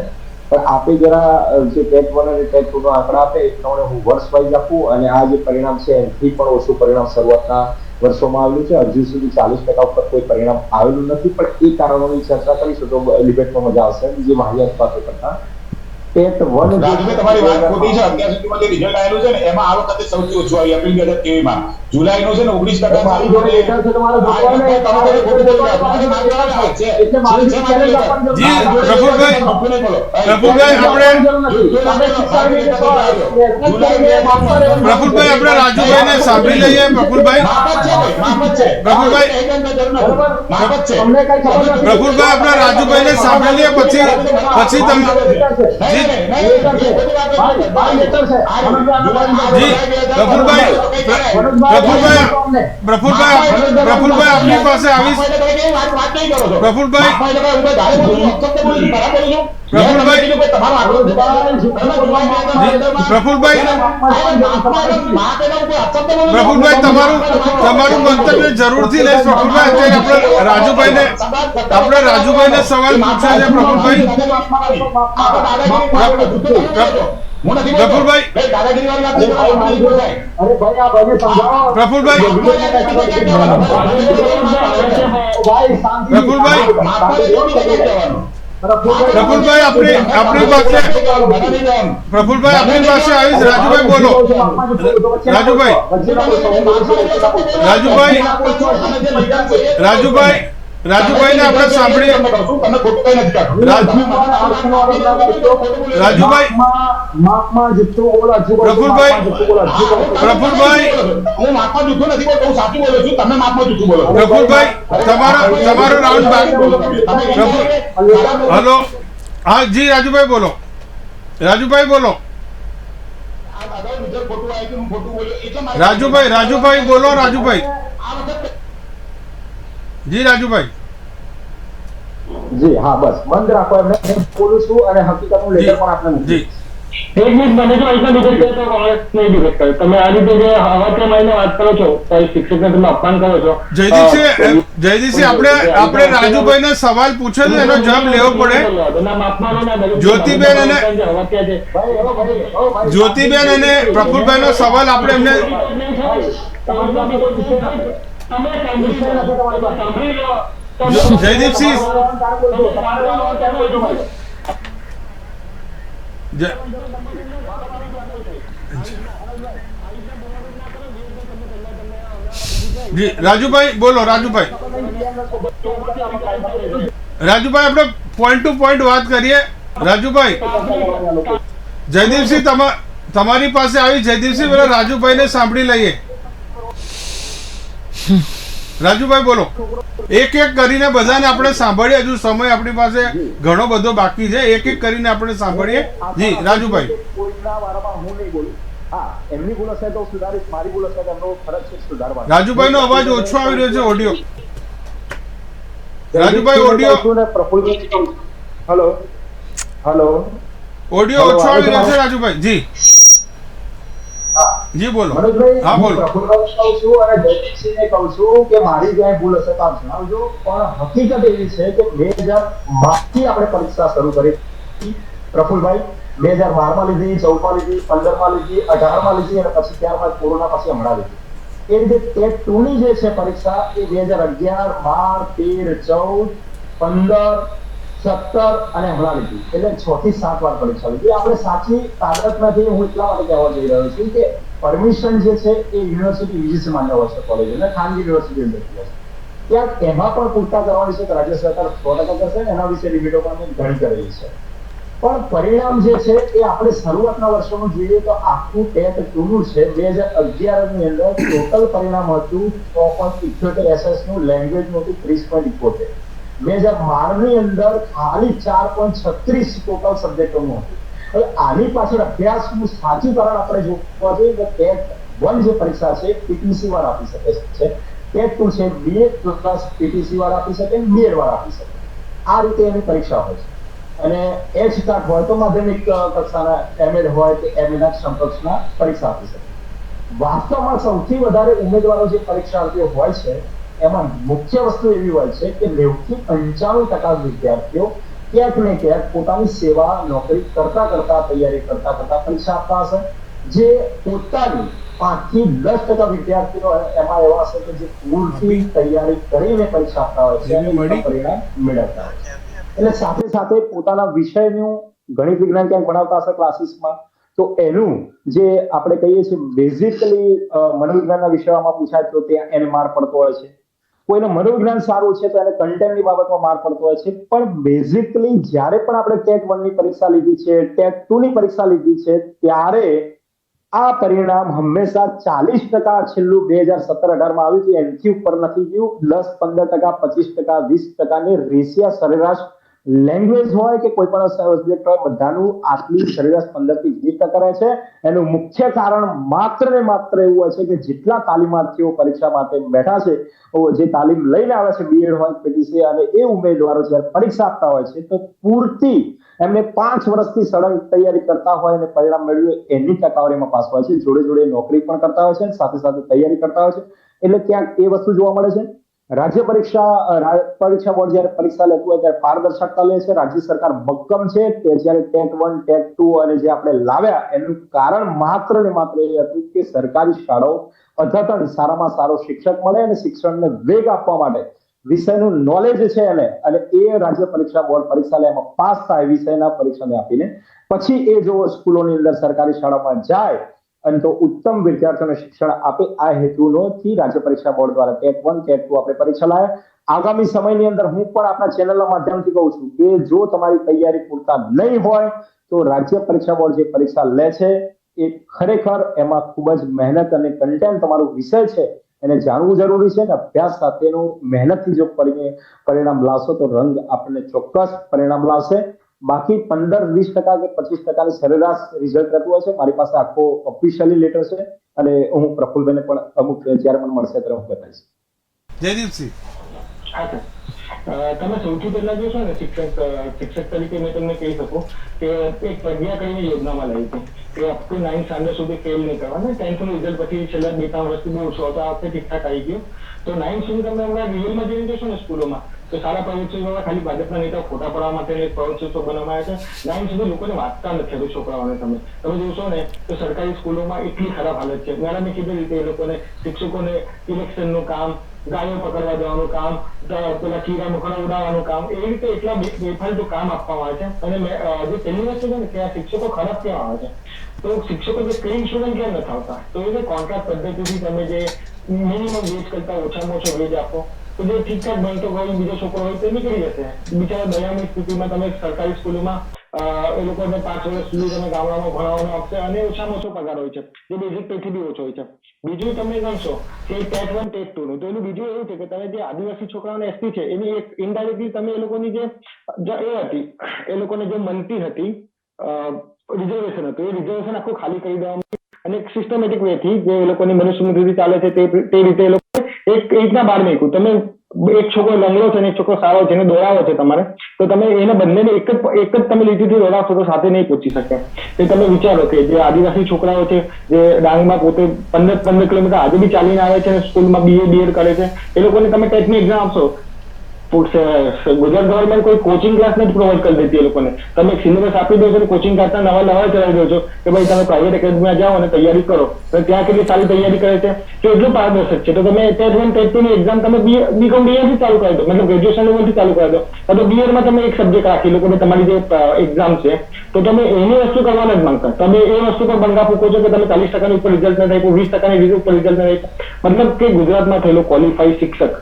પણ આપે જરા જે ટેટ 1 અને ટેટ 2 નો આંકડા આપે એ પ્રમાણે હું વર્ષ વાઇઝ આપું, અને આ જે પરિણામ છે એનાથી પણ ઓછું પરિણામ શરૂઆતના વર્ષોમાં આવેલું છે. હજુ સુધી 40% ઉપર કોઈ પરિણામ આવેલું નથી. પણ એ કારણોની ચર્ચા કરીશું તો ડિબેટમાં મજા આવશે, જે માહિતી વાતો કરતા. ટેટ 1 રાજુભાઈ તમારી વાત ખોટી છે. અત્યાર સુધીમાં જે રિઝલ્ટ આવેલું છે ને એમાં આ વખતે સૌથી ઓછું આવ્યું એપ્રિલ 2023 માં. જુલાઈનું છે ને 19% મારી જોડે લેટર છે તમારો જોડે ને તમે ખોટું બોલી રહ્યા છો. મને મારી જોડે આ છે. એટલે મારી છે જોડે મારી લેટર જોડે. જી, પ્રફુલભાઈ, ખોટું નહીં બોલો. પ્રફુલભાઈ, પ્રફુલભાઈ આપણે રાજુભાઈને સાંભળી લઈએ. પ્રફુલભાઈ, પ્રફુલભાઈ, અમને કઈ ખબર નથી. પ્રફુલભાઈ આપણે રાજુભાઈને સાંભળી લઈએ, પછી તમે પ્રફુલભાઈ આપની પાસે આવીશ. પ્રફુલભાઈ, પ્રફુલભાઈ તમારું મંતવ્ય જરૂરથી લઈશ. પ્રફુલભાઈ, અત્યારે આપણે રાજુભાઈને સવાલ પૂછ્યો છે. પ્રફુલભાઈ, પ્રફુલભાઈ, પ્રફુલભાઈ, પ્રફુલભાઈ આપણી પાસે આવીશ. રાજુભાઈ બોલો. રાજુભાઈને આપણે સાંભળીએ. રાજુભાઈ, પ્રફુલભાઈ, તમારો રાઉન્ડ બાકી. હલો, હા જી, રાજુભાઈ બોલો. રાજુભાઈ બોલો. રાજુભાઈ બોલો. રાજુભાઈ, જી રાજુભાઈ. જી હા, બસ બંધ રાખો એમને. હું બોલું છું અને હકીકતનું લેટર પણ આપણે મૂકીએ. જી, એક મિનિટ મને જો એટલા ડિબેટ કરે તો કોંગ્રેસ નહીં ડિબેટ કરે. તમે આ રીતે જે હવા પ્રમાણે વાત કરો છો, તો શિક્ષકને તમે અપમાન કરો છો. જયદીપસિંહ, આપણે રાજુભાઈને સવાલ પૂછ્યો છે, એનો જવાબ લેવો પડે. જ્યોતિબેન અને પ્રફુલભાઈનો સવાલ આપણે એમને જયદીપસિંહ, જી રાજુભાઈ બોલો. રાજુભાઈ, આપણે પોઈન્ટ ટુ પોઈન્ટ વાત કરીએ. રાજુભાઈ, જયદીપસિંહ તમારી પાસે આવી. જયદીપસિંહ પેલા રાજુભાઈને સાંભળી લઈએ. રાજુભાઈ બોલો. એક એક કરીને બધાને આપણે સાંભળીએ. હજુ સમય આપણી પાસે ઘણો બધો બાકી છે. એક એક કરીને આપણે સાંભળીએ. જી રાજુભાઈ. એમની ભૂલ હશે તો સુધારીશ, મારી ભૂલ હશે તો એમનો ફરજ છે સુધારવાનો. રાજુભાઈ નો અવાજ ઓછો આવી રહ્યો છે. Audio Rajubhai, audio hello audio ઓછો આવી રહ્યો છે. રાજુભાઈ જી, જી બોલો. મનોજભાઈ, હા બોલો. પ્રફુલ્લભાઈ કહું છું અને જયદીપસિંહને કહું છું કે મારી ક્યાંય ભૂલ હશે તો આપ જણાવજો. પણ હકીકત એવી છે કે 2012 થી આપણે પરીક્ષા શરૂ કરી. પ્રફુલભાઈ 2012 માં લીધી, 14 માં લીધી, 15 માં લીધી, 18 માં લીધી અને પછી ત્યારબાદ કોરોના પછી હમણાં લીધી. એ રીતે ટેટ 2 ની જે છે પરીક્ષા એ 2011, 12, 13, 14, 15, 17 અને હમણાં લીધી. એટલે 6 થી 7 વાર પરીક્ષા લીધી. આપણે સાચી તાકાત નથી. હું એટલા માટે કહેવા જઈ રહ્યો છું કે પરમિશન જે છે એ યુનિવર્સિટી યુજીસી માન્ય હોય છે કોલેજ અને ખાનગી યુનિવર્સિટી અંદર ત્યાં એમાં પણ પૂરતા કરવાની છે કે રાજ્ય સરકાર 100% કરશે. એના વિશે ડિબેટો પણ ઘણી કરેલી છે. પણ પરિણામ જે છે એ આપણે શરૂઆતના વર્ષોનું જોઈએ તો આખું ટેટ 2 નું છે 2011 ની અંદર ટોટલ પરિણામ હતું 6.78 SS નું, લેંગ્વેજ નું હતું 30.71. 2012 ની અંદર ખાલી 4.36 ટોટલ સબ્જેક્ટોનું હતું. હવે આની પાછળ અભ્યાસનું સાચું કારણ આપણે જોવા જોઈએ કે ટેટ 1 જે પરીક્ષા છે પીટીસી વાર આપી શકે છે, ટેટ 2 છે BA પ્લસ પીટીસી વાર આપી શકે, BEd વાર આપી શકે. આ રીતે એની પરીક્ષા હોય છે. અને એચ સ્ટાર્ટ હોય તો માધ્યમિક કક્ષાના એમએડ હોય કે એમએના સમકક્ષના પરીક્ષા આપી શકે. વાસ્તવમાં સૌથી વધારે ઉમેદવારો જે પરીક્ષાર્થીઓ હોય છે એમાં મુખ્ય વસ્તુ એવી હોય છે કે 90 થી 95% વિદ્યાર્થીઓ ક્યાંક ને ક્યાંક પોતાની સેવા નોકરી કરતા તૈયારી કરતા પરીક્ષા આપતા હશે. જે પોતાની 5 થી 10% વિદ્યાર્થીઓ એમાં એવા હશે કે જે પૂરતી તૈયારી કરીને પરીક્ષા આપતા હોય છે અને પરિણામ મેળવતા હોય છે. એટલે સાથે સાથે પોતાના વિષયનું ગણિત વિજ્ઞાન ક્યાંક ભણાવતા હશે ક્લાસીસમાં, તો એનું જે આપણે કહીએ છીએ બેઝિકલી મનોવિજ્ઞાનના વિષયોમાં પૂછાય તો ત્યાં એને માર પડતો હોય છે. કોઈને મનોવિજ્ઞાન સારું છે તો એને કન્ટેન્ટની બાબતમાં માર પડતો હોય છે. પણ બેઝિકલી જ્યારે પણ આપણે ટેટ 1 ની પરીક્ષા લીધી છે, ટેટ 2 ની પરીક્ષા લીધી છે, ત્યારે આ પરિણામ હંમેશા 40% છેલ્લું 2017-18 માં આવ્યું હતું, એનથી ઉપર નથી ગયું. 10-15%, 25%, 20%ની રેશિયા સરેરાશ લેંગ્વેજ હોય કે કોઈ પણ સબ્જેક્ટ હોય બધાનું આટલી સરેરાશ 15 થી 20% રહે છે. એનું મુખ્ય કારણ માત્ર ને માત્ર એવું હોય છે કે જેટલા તાલીમાર્થીઓ પરીક્ષા માટે બેઠા છે, જે તાલીમ લઈને આવે છે, બીએડ હોય, પીટીસી, અને એ ઉમેદવારો જ્યારે પરીક્ષા આપતા હોય છે તો પૂરતી એમને 5 વર્ષથી સળંગ તૈયારી કરતા હોય અને પરિણામ મેળવ્યું એની ટકાવારીમાં પાસ હોય છે. જોડે જોડે નોકરી પણ કરતા હોય છે, સાથે સાથે તૈયારી કરતા હોય છે. એટલે ક્યાંક એ વસ્તુ જોવા મળે છે. રાજ્ય પરીક્ષા બોર્ડ જ્યારે પરીક્ષા લેતું હોય ત્યારે પારદર્શકતા લે છે. રાજ્ય સરકાર મક્કમ છે કે જ્યારે ટેટ 1, ટેટ 2 અને જે આપણે લાવ્યા એનું કારણ માત્ર ને માત્ર એ હતું કે સરકારી શાળાઓ અદ્યતન સારામાં સારો શિક્ષક મળે અને શિક્ષણને વેગ આપવા માટે વિષયનું નોલેજ છે એને, અને એ રાજ્ય પરીક્ષા બોર્ડ પરીક્ષા લે એમાં પાસ થાય વિષયના પરીક્ષાને આપીને પછી એ જો સ્કૂલોની અંદર સરકારી શાળામાં જાય અને તો ઉત્તમ વિદ્યાર્થીઓને શિક્ષણ આપે, આ હેતુથી રાજ્ય પરીક્ષા બોર્ડ દ્વારા ટેટ 1, ટેટ 2 આપણે પરીક્ષા લાવ્યા. આગામી સમયની અંદર હું પણ આપણા ચેનલના માધ્યમથી કહું છું કે જો તમારી તૈયારી પૂરતા નહીં હોય તો રાજ્ય પરીક્ષા બોર્ડ જે પરીક્ષા લે છે એ ખરેખર એમાં ખૂબ જ મહેનત અને કન્ટેન્ટ તમારો વિષય છે એને જાણવું જરૂરી છે. ને અભ્યાસ સાથેનું મહેનતથી જો પરિણામ લાવશો તો રંગ આપણને ચોક્કસ પરિણામ લાવશે. બાકી 15-20% કે 25%ની સરેરાશ રિઝલ્ટ રહેતું હોય છે. મારી પાસે આખો ઓફિશિયલી લેટર છે અને હું પ્રફુલભાઈને પણ અમુક જ્યારે મને મળશે ત્યારે હું બતાવીશ. જયદીપસિંહ, તમે સૌથી પહેલા જોશો ને શિક્ષક તરીકે મેં તમને કહી શકું કે એક પ્રજ્ઞા કરીને યોજનામાં લાવી હતી કે અપ ટુ 9th સ્ટાન્ડર્ડ સુધી ફેલ નહીં કરવાના. 10th નું રિઝલ્ટ પછી છેલ્લા 2-3 વર્ષથી બહુ ઓછો હતો, આ વખતે ઠીકઠાક આવી ગયું. તો 9th સુધી તમે હમણાં રિયલમાં જઈને જોશો ને સ્કૂલોમાં તો સારા પ્રવૃત્તિઓમાં ખાલી ભાજપના નેતાઓ ખોટા પડવા માટે પ્રવૃત્તિઓ બનાવવામાં આવ્યા છે. 9th સુધી લોકોને વાંચતા નથી આવતું છોકરાઓને. તમે જોશો ને તો સરકારી સ્કૂલોમાં એટલી ખરાબ હાલત છે. મેડમે કીધું રીતે એ લોકોને શિક્ષકોને ઇલેક્શનનું કામ, ગાયો પકડવા જવાનું કામ, પેલા કીડા મકોડા ઉડાવવાનું કામ, એ રીતે એટલા બેફાલતુ કામ આપવામાં આવે છે. અને જે પહેલી વસ્તુ છે ને કે આ શિક્ષકો ખરાબ કેમ આવે છે, તો શિક્ષકો જે સ્ક્રીન સ્ટુડન્ટ કેમ નથી આવતા, તો એ કોન્ટ્રાક્ટ પદ્ધતિથી તમે જે મિનિમમ વેજ કરતા ઓછામાં ઓછો વેજ આપો તો જે ઠીકઠાક બનતો હોય બીજો છોકરો હોય તો નીકળી જશે. બિચારા દયાની સ્થિતિમાં તમે સરકારી સ્કૂલોમાં એ લોકોને 5 વર્ષ સુધી તમે ગામડામાં ભણાવવાનું આપશે અને ઓછામાં ઓછો પગાર હોય છે, જે બેઝિક પેથી બી ઓછો હોય છે. બીજું તમે ગણશો કે ટેટ 1, ટેટ 2 નું, તો એનું બીજું એવું છે કે તમે જે આદિવાસી છોકરાઓને એસટી છે એની એક ઇનડાયરેક્ટલી તમે એ લોકોની જે એ હતી એ લોકોને જે મનતી હતી રિઝર્વેશન હતું, એ રિઝર્વેશન આખું ખાલી કરી દેવામાં અને એક સિસ્ટમેટિક વે થી જે એ લોકોની મનુસ્મૃતિ ચાલે છે તે રીતે એ લોકો એક રીતના બહાર નીકળ્યું. તમે એક છોકરો લંગડો છે અને એક છોકરો સારો છે એને દોડાવો છે તમારે, તો તમે એને બંનેને એક જ તમે લીટીથી દોડાવશો તો સાથે નહીં પહોંચી શકે. તો તમે વિચારો કે જે આદિવાસી છોકરાઓ છે જે ડાંગમાં પોતે 15 કિલોમીટર આજે બી ચાલીને આવે છે અને સ્કૂલમાં બીએડ કરે છે, એ લોકોને તમે ટેટની એક્ઝામ આપશો. ગુજરાત ગવર્મેન્ટ કોઈ કોચિંગ ક્લાસ નથી પ્રોવાઈડ કરી દેતી એ લોકોને. તમે સિલેબસ આપી દો છો અને કોચિંગ ક્લાસના નવા ચલાવી દો છો કે ભાઈ તમે પ્રાઇવેટ એકેડમીમાં જાઓ અને તૈયારી કરો, તો ત્યાં કેટલી સારી તૈયારી કરે છે તો એટલું પારદર્શક છે. તો તમે ટેટ 1, ટેટ 2 ની એક્ઝામ તમે બીકોમ બીએડ થી ચાલુ કરી દો, મતલબ ગ્રેજ્યુએશન લેવલથી ચાલુ કરી દો, તો બીએડમાં તમે એક સબ્જેક્ટ રાખી લોકોને તમારી જે એક્ઝામ છે તો તમે એની વસ્તુ કરવા નથી માંગતા. તમે એ વસ્તુ પર બંગા ફૂકો છો કે તમે 40% ઉપર રિઝલ્ટ નથી આપ્યું, 20% ઉપર રિઝલ્ટ નથી આપ્યું. મતલબ કે ગુજરાતમાં થયેલો ક્વોલિફાઈડ શિક્ષક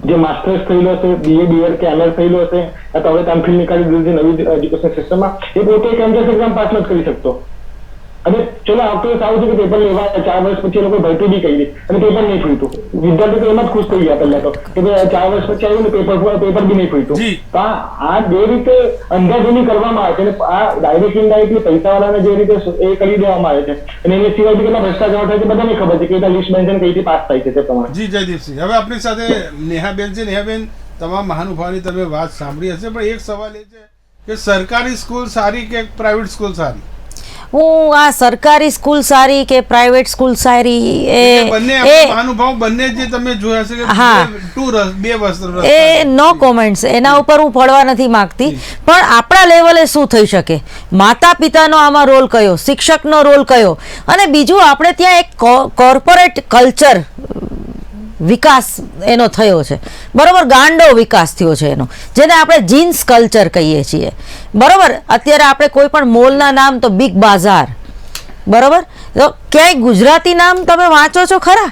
જે માસ્ટર્સ થયેલો હશે, બીએડ કે એમએડ થયેલો હશે, અથવા હવે એમફિલ નીકાળી દીધું છે નવી એજ્યુકેશન સિસ્ટમમાં, એ પોતે એક એન્ટ્રન્સ એક્ઝામ પાસ નથી કરી શકતો. અને ચલો આ વખતે સારું છે કે પેપર લેવા 4 વર્ષ પછી એ લોકો ભરતી બી કરી અને પેપર નહીં ફૂટ્યું. વિદ્યાર્થી તો એમ જ ખુશ થઈ ગયા પહેલા તો કે 4 વર્ષ પછી આવ્યું ને પેપર બી નહીં ફૂટ્યું. તો આ જે રીતે અંધાધૂની કરવામાં આવે છે અને આ ડાયરેક્ટ ઇનડાયરેક્ટલી પૈસાવાળાને જે રીતે એ કરી દેવામાં આવે છે અને એની સિવાય બી કેટલા ભ્રષ્ટાચાર થાય છે બધાને ખબર છે કે એટલા લિસ્ટ બેન્ચ કઈથી પાસ થાય છે તે પ્રમાણે. જી જયદીપસિંહ, હવે આપણી સાથે નેહાબેન છે. નેહાબેન, તમામ મહાનુભાવની તમે વાત સાંભળી હશે, પણ એક સવાલ એ છે કે સરકારી સ્કૂલ સારી કે પ્રાઇવેટ સ્કૂલ સારી? હું આ સરકારી સ્કૂલ સારી કે પ્રાઇવેટ સ્કૂલ સારી બંને મહાનુભાવ બંને જે તમે જોયા છે એ નો કોમેન્ટ્સ, એના ઉપર હું પડવા નથી માંગતી. પણ આપણા લેવલે શું થઈ શકે, માતા પિતાનો આમાં રોલ કયો, શિક્ષકનો રોલ કયો, અને બીજું આપણે ત્યાં એક કોર્પોરેટ કલ્ચર વિકાસ એનો થયો છે, બરાબર, ગાંડો વિકાસ થયો છે એનો, જેને આપણે જીન્સ કલ્ચર કહીએ છીએ, બરાબર. અત્યારે આપણે કોઈ પણ મોલના નામ તો બિગ બાઝાર, બરાબર, તો ક્યાંય ગુજરાતી નામ તમે વાંચો છો ખરા?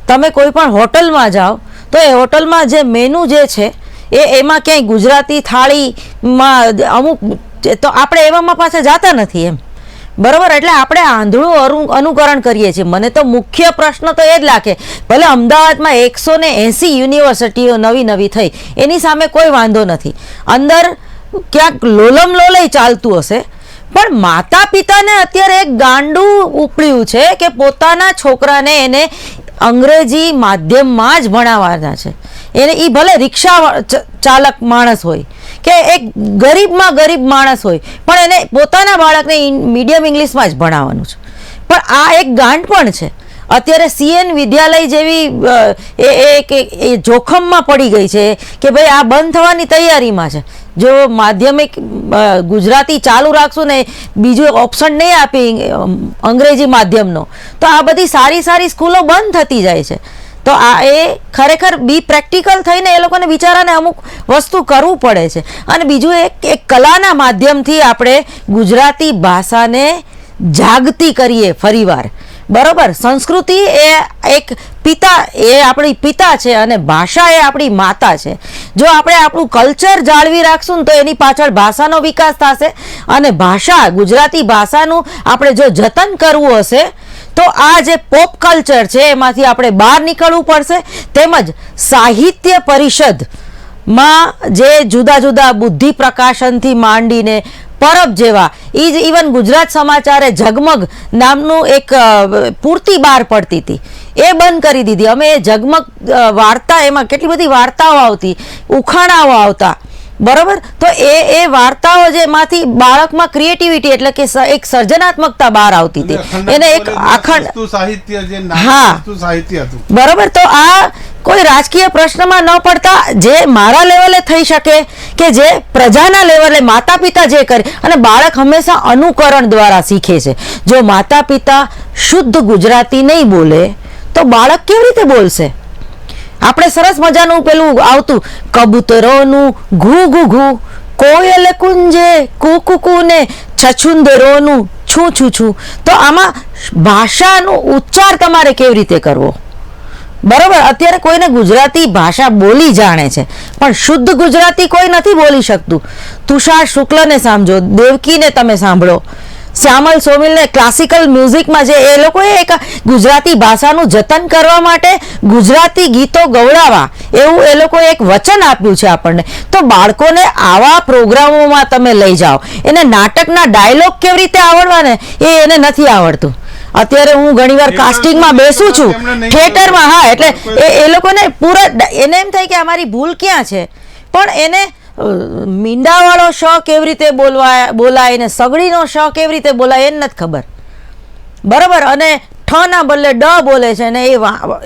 તમે કોઈ પણ હોટલમાં જાઓ તો એ હોટલમાં જે મેનુ જે છે એમાં ક્યાંય ગુજરાતી થાળીમાં અમુક, તો આપણે એવામાં પાછા જતા નથી એમ, બરાબર. એટલે આપણે આંધળું અનુકરણ કરીએ છીએ. મને તો મુખ્ય પ્રશ્ન તો એ જ લાગે, ભલે અમદાવાદમાં 180 યુનિવર્સિટીઓ નવી થઈ, એની સામે કોઈ વાંધો નથી, અંદર ક્યાંક લોલમ લોલય ચાલતું હશે, પણ માતા પિતાને અત્યારે એક ગાંડું ઉપડ્યું છે કે પોતાના છોકરાને એને અંગ્રેજી માધ્યમમાં જ ભણાવવાના છે. એને એ ભલે રિક્ષા ચાલક માણસ હોય કે એક ગરીબમાં ગરીબ માણસ હોય, પણ એને પોતાના બાળકને મીડિયમ ઇંગ્લિશમાં જ ભણાવવાનું છે. પણ આ એક ગાંઠ પણ છે. અત્યારે CN વિદ્યાલય જેવી એ જોખમમાં પડી ગઈ છે કે ભાઈ આ બંધ થવાની તૈયારીમાં છે. જો માધ્યમિક ગુજરાતી ચાલુ રાખશું ને બીજું ઓપ્શન નહીં આપી અંગ્રેજી માધ્યમનો, તો આ બધી સારી સ્કૂલો બંધ થતી જાય છે. તો આ એ ખરેખર બી પ્રેક્ટિકલ થઈને એ લોકોને બિચારાને અમુક વસ્તુ કરવું પડે છે. અને બીજું એક કલાના માધ્યમથી આપણે ગુજરાતી ભાષાને જાગતી કરીએ ફરીવાર, બરોબર. સંસ્કૃતિ એ એક પિતા, એ આપણી પિતા છે અને ભાષા એ આપણી માતા છે. જો આપણે આપણું કલ્ચર જાળવી રાખશું ને તો એની પાછળ ભાષાનો વિકાસ થશે, અને ભાષા, ગુજરાતી ભાષાનું આપણે જો જતન કરવું હશે તો આ જે પોપ કલ્ચર છે એમાંથી આપણે બહાર નીકળવું પડશે. તેમજ સાહિત્ય પરિષદમાં જે જુદા જુદા બુદ્ધિ પ્રકાશનથી માંડીને પરબ જેવા, ઇવન ગુજરાત સમાચારે ઝગમગ નામનું એક પૂર્તિ બહાર પડતી હતી, એ બંધ કરી દીધી અમે. એ ઝગમગ વાર્તા, એમાં કેટલી બધી વાર્તાઓ આવતી, ઉખાણાઓ આવતા, બરોબર. તો એ વાર્તાઓ જેમાંથી બાળકમાં ક્રિએટિવિટી એટલે કે એક સર્જનાત્મકતા બહાર આવતી હતી, એને એક અખંડ સાહિત્ય, હા, બરોબર. તો આ કોઈ રાજકીય પ્રશ્નમાં ન પડતા જે મારા લેવલે થઈ શકે, કે જે પ્રજાના લેવલે માતા પિતા જે કરે, અને બાળક હંમેશા અનુકરણ દ્વારા શીખે છે. જો માતા પિતા શુદ્ધ ગુજરાતી નહીં બોલે તો બાળક કેવી રીતે બોલશે? આપણે સરસ મજાનું પેલું આવતું, કબૂતરોનું ઘૂ ઘૂ ઘૂ, કોયલ કુંજે કુ કુ કુ ને છછુંદરોનું છું છું છું. તો આમાં ભાષાનો ઉચ્ચાર તમારે કેવી રીતે કરવો, બરોબર. અત્યારે કોઈને ગુજરાતી ભાષા બોલી જાણે છે, પણ શુદ્ધ ગુજરાતી કોઈ નથી બોલી શકતું. તુષાર શુક્લને સમજો, દેવકીને તમે સાંભળો, શ્યામલ સોમિલને ક્લાસિકલ મ્યુઝિકમાં જે એ લોકોએ એક ગુજરાતી ભાષાનું જતન કરવા માટે ગુજરાતી ગીતો ગવડાવવા એવું એ લોકોએ એક વચન આપ્યું છે આપણને. તો બાળકોને આવા પ્રોગ્રામોમાં તમે લઈ જાઓ, એને નાટકના ડાયલોગ કેવી રીતે આવડવા ને એને નથી આવડતું. અત્યારે હું ઘણીવાર કાસ્ટિંગમાં બેસું છું થિયેટરમાં, હા, એટલે એ લોકોને પૂરા એને એમ થાય કે અમારી ભૂલ ક્યાં છે, પણ એને મીંડાવાળો શ કેવી રીતે બોલાય ને સગડીનો શ કેવી રીતે બોલાય એને નથી ખબર, બરાબર. અને ઠ ના બદલે ડ બોલે છે ને એ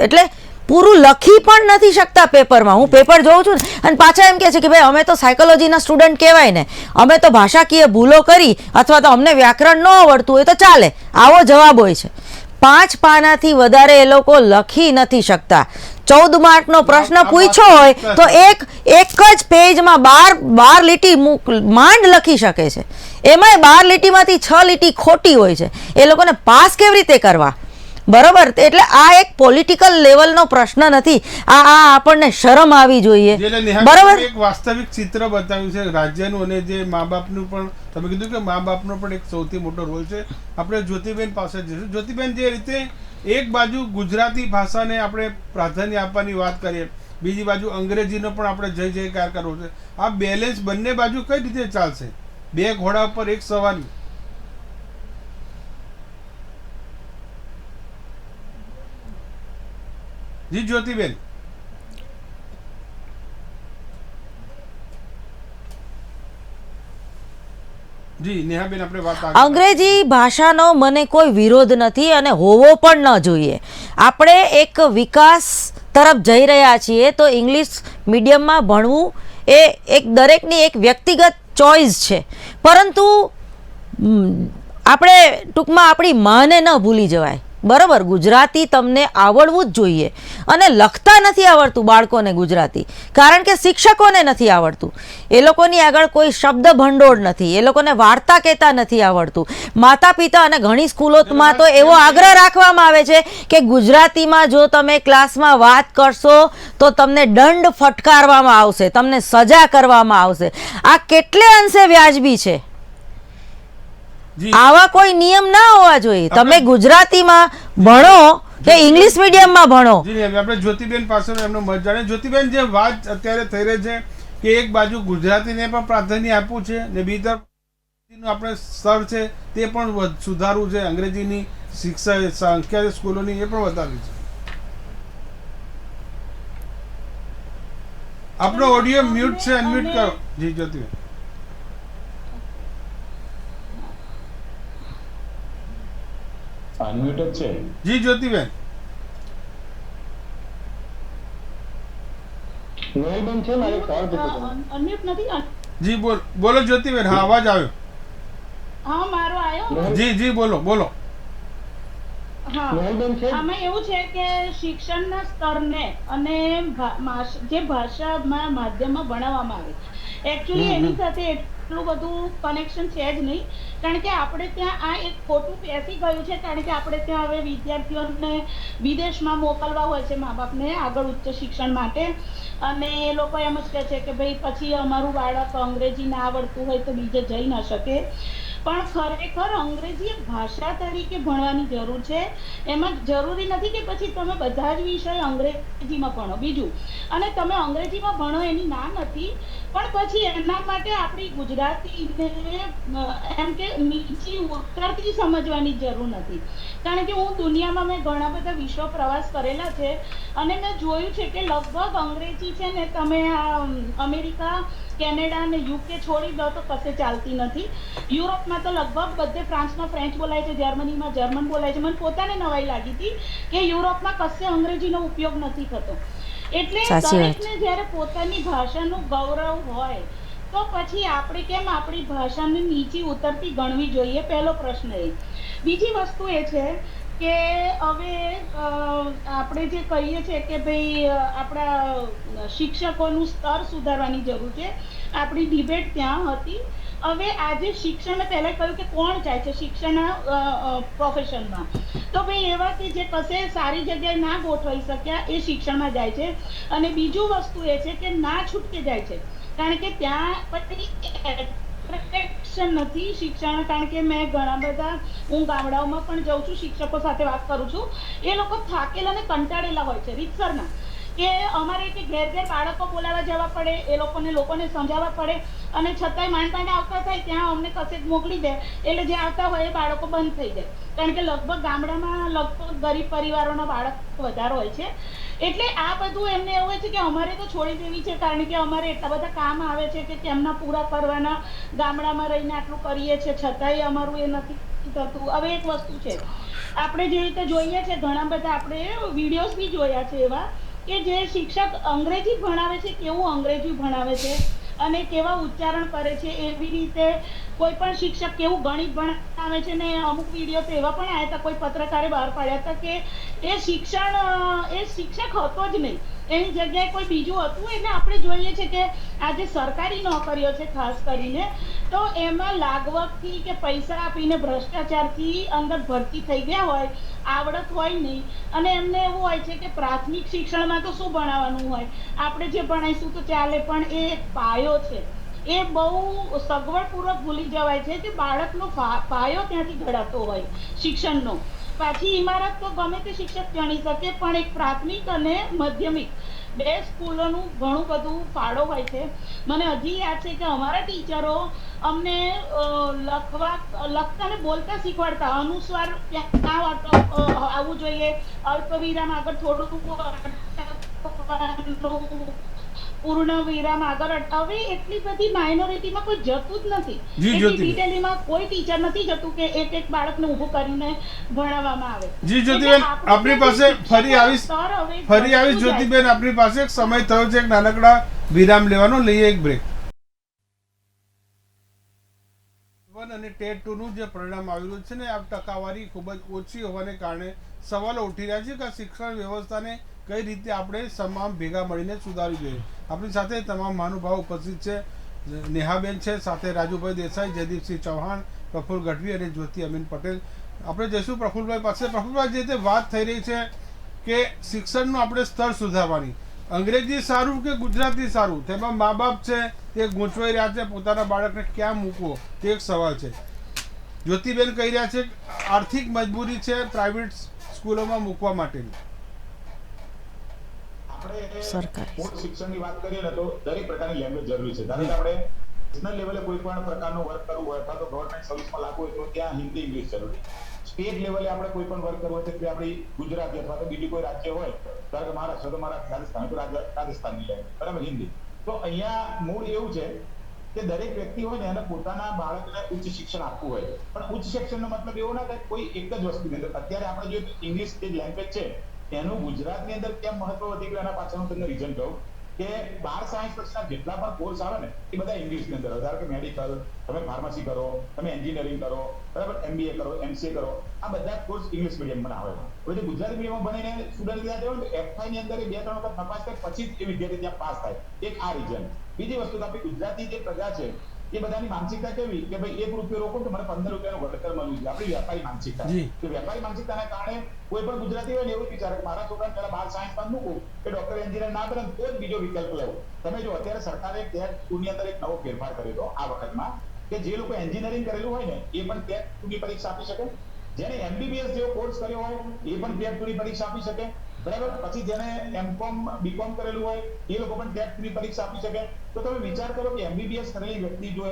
એટલે પૂરું લખી પણ નથી શકતા પેપરમાં. હું પેપર જોઉં છું ને અને પાછા એમ કહે છે કે ભાઈ અમે તો સાયકોલોજીના સ્ટુડન્ટ કહેવાય ને, અમે તો ભાષાકીય ભૂલો કરી અથવા તો અમને વ્યાકરણ ન આવડતું હોય તો ચાલે, આવો જવાબ હોય છે. 5 પાનાથી વધારે એ લોકો લખી નથી શકતા. 14 માર્કનો પ્રશ્ન પૂછ્યો હોય તો એક જ પેજમાં 12 લીટી માંડ લખી શકે છે. એમાંય 12 લીટીમાંથી 6 લીટી ખોટી હોય છે. એ લોકોને પાસ કેવી રીતે કરવા, બરોબર. એટલે આ એક પોલિટિકલ લેવલનો પ્રશ્ન નથી, આ આપણને શરમ આવી જોઈએ, બરોબર. એક વાસ્તવિક ચિત્ર બતાવ્યું છે રાજ્યનું, અને જે મા બાપનું પણ તમે કીધું કે મા બાપનો પણ એક સૌથી મોટો રોલ છે. આપણે જ્યોતિબેન પાસે જઈશું. જ્યોતિબેન, જે રીતે એક બાજુ ગુજરાતી ભાષાને આપણે પ્રાધાન્ય આપવાની વાત કરીએ, બીજી બાજુ અંગ્રેજીનો પણ આપણે જય જયકાર કરવો છે, આ બેલેન્સ બંને બાજુ કઈ રીતે ચાલશે? બે ઘોડા ઉપર એક સવારી. જી જ્યોતિબેન. જી નેહાબેન, આપણે વાત અંગ્રેજી ભાષાનો મને કોઈ વિરોધ નથી અને હોવો પણ ન જોઈએ. આપણે એક વિકાસ તરફ જઈ રહ્યા છીએ તો ઇંગ્લિશ મીડિયમમાં ભણવું એ એક દરેકની એક વ્યક્તિગત ચોઇસ છે, પરંતુ આપણે ટૂંકમાં આપણી માને ન ભૂલી જવાય. બરાબર, ગુજરાતી તમને આવડવું જ જોઈએ. અને લખતા નથી આવડતું બાળકોને ગુજરાતી, કારણ કે શિક્ષકોને નથી આવડતું. એ લોકોની આગળ કોઈ શબ્દ ભંડોળ નથી, એ લોકોને વાર્તા કહેતા નથી આવડતું. માતા પિતા અને ઘણી સ્કૂલોમાં તો એવો આગ્રહ રાખવામાં આવે છે કે ગુજરાતીમાં જો તમે ક્લાસમાં વાત કરશો તો તમને દંડ ફટકારવામાં આવશે, તમને સજા કરવામાં આવશે. આ કેટલે અંશે વ્યાજબી છે? આવા કોઈ નિયમ ના હોવા જોઈએ. તમે ગુજરાતીમાં ભણો કે ઇંગ્લિશ મીડિયમમાં ભણો. આપણે જ્યોતિબેન પાસેનો એમનો મત જાણીએ. જ્યોતિબેન, જે વાત અત્યારે થઈ રહી છે કે એક બાજુ ગુજરાતીને પણ પ્રાધાન્ય આપવું છે ને બીજી તરફ આપણે સ્તર છે તે પણ સુધારવું છે, અંગ્રેજીની શિક્ષા સંખ્યા સ્કૂલોની એ પણ વધારવી છે. આપણો ઓડિયો મ્યુટ છે, અનમ્યુટ કરો. જી જ્યોતિબેન. અનમ્યુટેડ છે. જી જ્યોતિબેન. નોયબન છે, મારે સવાલ પૂછવો છે. અનમ્યુટ નથી. જી બોલો જ્યોતિબેન. હા, અવાજ આવ્યો. હા, મારો આવ્યો. જી જી બોલો બોલો. હા, આમાં એવું છે કે શિક્ષણના સ્તરને અને જે ભાષામાં માધ્યમમાં ભણાવવામાં આવે એકચ્યુઅલી એની સાથે એટલું બધું કનેક્શન છે જ નહીં. કારણ કે આપણે ત્યાં આ એક ખોટું પેસી ગયું છે. કારણ કે આપણે ત્યાં હવે વિદ્યાર્થીઓને વિદેશમાં મોકલવા હોય છે મા બાપને આગળ ઉચ્ચ શિક્ષણ માટે, અને એ લોકો એમ જ કહે છે કે ભાઈ પછી અમારું બાળક અંગ્રેજી ના આવડતું હોય તો બીજે જઈ ન શકે. પણ ખરેખર અંગ્રેજી એક ભાષા તરીકે ભણવાની જરૂર છે. એમાં જરૂરી નથી કે પછી તમે બધા જ વિષય અંગ્રેજીમાં ભણો. બીજું, અને તમે અંગ્રેજીમાં ભણો એની ના નથી, પણ પછી એના માટે આપણી ગુજરાતીને એમ કે નીચી ઉતરતી સમજવાની જરૂર નથી. કારણ કે હું દુનિયામાં મેં ઘણા બધા વિશ્વ પ્રવાસ કરેલા છે અને મેં જોયું છે કે લગભગ અંગ્રેજી છે ને તમે અમેરિકા, કેનેડા અને યુકે છોડી દો તો કશે ચાલતી નથી. યુરોપમાં તો લગભગ બધે, ફ્રાન્સમાં ફ્રેન્ચ બોલાય છે, જર્મનીમાં જર્મન બોલાય છે. મને પોતાને નવાઈ લાગી હતી કે યુરોપમાં કશે અંગ્રેજીનો ઉપયોગ નથી થતો. એટલે દરેકને જ્યારે પોતાની ભાષાનું ગૌરવ હોય તો પછી આપણે કેમ આપણી ભાષાને નીચી ઉતરતી ગણવી જોઈએ? પહેલો પ્રશ્ન એ. બીજી વસ્તુ એ છે કે હવે આપણે જે કહીએ છીએ કે ભાઈ આપણા શિક્ષકોનું સ્તર સુધારવાની જરૂર છે. આપણી ડિબેટ ત્યાં હતી. હવે આજે શિક્ષણ પહેલા કહ્યું કે કોણ જાય છે શિક્ષણના પ્રોફેશનમાં, તો ભાઈ એવા કે જે કશે સારી જગ્યાએ ના ગોઠવાઈ શક્યા એ શિક્ષણમાં જાય છે. અને બીજું વસ્તુ એ છે કે ના છૂટકે જાય છે, કારણ કે ત્યાં પછી એટ્રેક્શન નથી શિક્ષણ. કારણ કે મેં ઘણા બધા, હું ગામડાઓમાં પણ જાઉં છું, શિક્ષકો સાથે વાત કરું છું, એ લોકો થાકેલા અને કંટાળેલા હોય છે રીતસરના, કે અમારે કે ઘેર ઘેર બાળકો બોલાવવા જવા પડે, એ લોકોને સમજાવવા પડે, અને છતાંય માંડ આવતા થાય ત્યાં અમને કશે મોકલી દે એટલે જે આવતા હોય એ બાળકો બંધ થઈ જાય. કારણ કે લગભગ ગામડામાં લગભગ ગરીબ પરિવારોના બાળક વધારે હોય છે. એટલે આ બધું એમને એવું હોય છે કે અમારે તો છોડી દેવી છે, કારણ કે અમારે એટલા બધા કામ આવે છે કે તેમના પૂરા કરવાના, ગામડામાં રહીને આટલું કરીએ છીએ છતાંય અમારું એ નથી થતું. હવે એક વસ્તુ છે, આપણે જે રીતે જોઈએ છે ઘણા બધા આપણે વિડીયોઝ બી જોયા છે એવા કે જે શિક્ષક અંગ્રેજી ભણાવે છે, કેવું અંગ્રેજી ભણાવે છે અને કેવા ઉચ્ચારણ કરે છે. એવી રીતે કોઈ પણ શિક્ષક કેવું ગણિત ભણાવે છે. ને અમુક વિડીયો તો એવા પણ આવ્યા હતા, કોઈ પત્રકારે બહાર પાડ્યા હતા કે એ શિક્ષક હતો જ નહીં, એની જગ્યાએ કોઈ બીજું હતું. એટલે આપણે જોઈએ છે કે આજે સરકારી નોકરીઓ છે ખાસ કરીને, તો એમાં લાગવગથી કે પૈસા આપીને ભ્રષ્ટાચારથી અંદર ભરતી થઈ ગયા હોય, આવડત હોય નહીં, અને એમને એવું હોય છે કે પ્રાથમિક શિક્ષણમાં તો શું ભણાવવાનું હોય, આપણે જે ભણાવીશું તો ચાલે, પણ એ એક પાયો છે એ બહુ સગવડપૂર્વક ભૂલી જવાય છે કે બાળકનો પાયો ત્યાંથી ઘડાતો હોય શિક્ષણનો. પાછી ઇમારત તો ગમે તે શિક્ષક જાણી શકે, પણ એક પ્રાથમિક અને માધ્યમિક બે સ્કૂલોનું ઘણું બધું ફાળો હોય છે. મને હજી યાદ છે કે અમારા ટીચરો અમને લખતા ને બોલતા શીખવાડતા. અનુસ્વાર ક્યાં આવવું જોઈએ, અલ્પવિરામ આગળ થોડું, પૂર્ણ વિરામ આગળ. હવે એટલી બધી માઇનોરિટીમાં કોઈ જતું જ નથી, એટલી ડિટેલમાં કોઈ ટીચર નથી જતું કે એક એક બાળકને ઊભું કરીને ભણાવવામાં આવે. જી જ્યોતિબેન, આપણી પાસે ફરી આવીશ જ્યોતિબેન, આપણી પાસે એક સમય થયો છે, એક નાનકડા વિરામ લેવાનો, લઈએ એક બ્રેક. અને ટેટ 2 નું જે પરિણામ આવેલું છે ને, આ ટકાવારી ખૂબ જ ઓછી હોવાને કારણે સવાલો ઉઠી રહ્યા છે કે આ શિક્ષણ વ્યવસ્થાને કઈ રીતે આપણે તમામ ભેગા મળીને સુધારવી જોઈએ. આપણી સાથે તમામ મહાનુભાવો ઉપસ્થિત છે. નેહાબેન છે, સાથે રાજુભાઈ દેસાઈ, જયદીપસિંહ ચૌહાણ, પ્રફુલ્લ ગઢવી અને જ્યોતિ અમીન પટેલ. આપણે જઈશું પ્રફુલ્લભાઈ પાસે. પ્રફુલ્લભાઈ, જે રીતે વાત થઈ રહી છે કે શિક્ષણનું આપણે સ્તર સુધારવાની, અંગ્રેજી સારું કે ગુજરાતી સારું, તેમાં મા બાપ છે તે ગૂંચવાઈ રહ્યા છે પોતાના બાળકને ક્યાં મૂકવો, તે એક સવાલ છે. જ્યોતિબેન કહી રહ્યા છે આર્થિક મજબૂરી છે પ્રાઇવેટ સ્કૂલોમાં મૂકવા માટેની. આપણે સરકારી મૂળ શિક્ષણની વાત કરીએ ને તો દરેક પ્રકારની લેંગ્વેજ જરૂરી છે. ધારો કે આપણે નેશનલ લેવલે કોઈ પણ પ્રકારનું વર્ક કરવું હોય અથવા તો ગવર્મેન્ટ સર્વિસમાં લાગવું હોય તો ત્યાં હિન્દી ઇંગ્લિશ જરૂરી. સ્ટેટ લેવલે આપણે કોઈ પણ વર્ક કરવું હોય તો આપણી ગુજરાતી અથવા તો બીજું કોઈ રાજ્ય હોય, ધારો કે મહારાષ્ટ્ર તો મારા રાજસ્થાન તો રાજસ્થાનની લેંગ્વેજ, બરાબર, હિન્દી. તો અહીંયા મૂળ એવું છે કે દરેક વ્યક્તિ હોય ને એને પોતાના બાળકને ઉચ્ચ શિક્ષણ આપવું હોય, પણ ઉચ્ચ શિક્ષણનો મતલબ એવો ના થાય કોઈ એક જ વસ્તુની અંદર. અત્યારે આપણે જો ઇંગ્લિશ જે લેંગ્વેજ છે એનું ગુજરાતની અંદર કેમ મહત્વ વધી ગયું, એના પાછળનું તમને રીઝન કહું કે 12 સાયન્સ પછીના જેટલા પણ કોર્સ આવે ને એ બધા ઇંગ્લિશની અંદર. ધારો કે મેડિકલ, તમે ફાર્મસી કરો, તમે એન્જિનિયરિંગ કરો, બરાબર, MBA કરો, MCA કરો, આ બધા કોર્સ ઇંગ્લિશ મીડિયમમાં આવે. હવે જે ગુજરાતી મીડિયમમાં ભણીને સ્ટુડન્ટ ત્યાં જાય ને FI ની અંદર 2-3 વખત તપાસ થાય પછી જ એ વિદ્યાર્થી ત્યાં પાસ થાય. એક આ રીઝન. બીજી વસ્તુ, આપણી ગુજરાતી જે પ્રજા છે એ બધાની માનસિકતા કેવી કે ભાઈ 1 રૂપિયો રોકો તો મને 15 રૂપિયાનું વળતર મળવું છે. આપણી વ્યાપારી માનસિકતા. તો વ્યાપારી માનસિકતાના કારણે કોઈ પણ ગુજરાતી હોય ને એવું વિચારે કે મારા છોકરાને પહેલા 12 સાયન્સમાં મૂકું કે ડોક્ટર એન્જિનિયર ના બને તો જ બીજો વિકલ્પ લેવો. તમે જો અત્યારે સરકારે ટેટ 2 ની અંદર એક નવો ફેરફાર કર્યો હતો આ વખતમાં કે જે લોકો એન્જિનિયરિંગ કરેલું હોય ને એ પણ ટેટ 2 ની પરીક્ષા આપી શકે. જેને MBBS જેવો કોર્સ કર્યો હોય એ પણ ટેટ 2 ની પરીક્ષા આપી શકે, બરાબર. પછી જેને M.Com B.Com કરેલું હોય એ લોકો પણ ટેટ 2 ની પરીક્ષા આપી શકે. તો તમે વિચાર કરો કે MBBS કરેલી વ્યક્તિ જો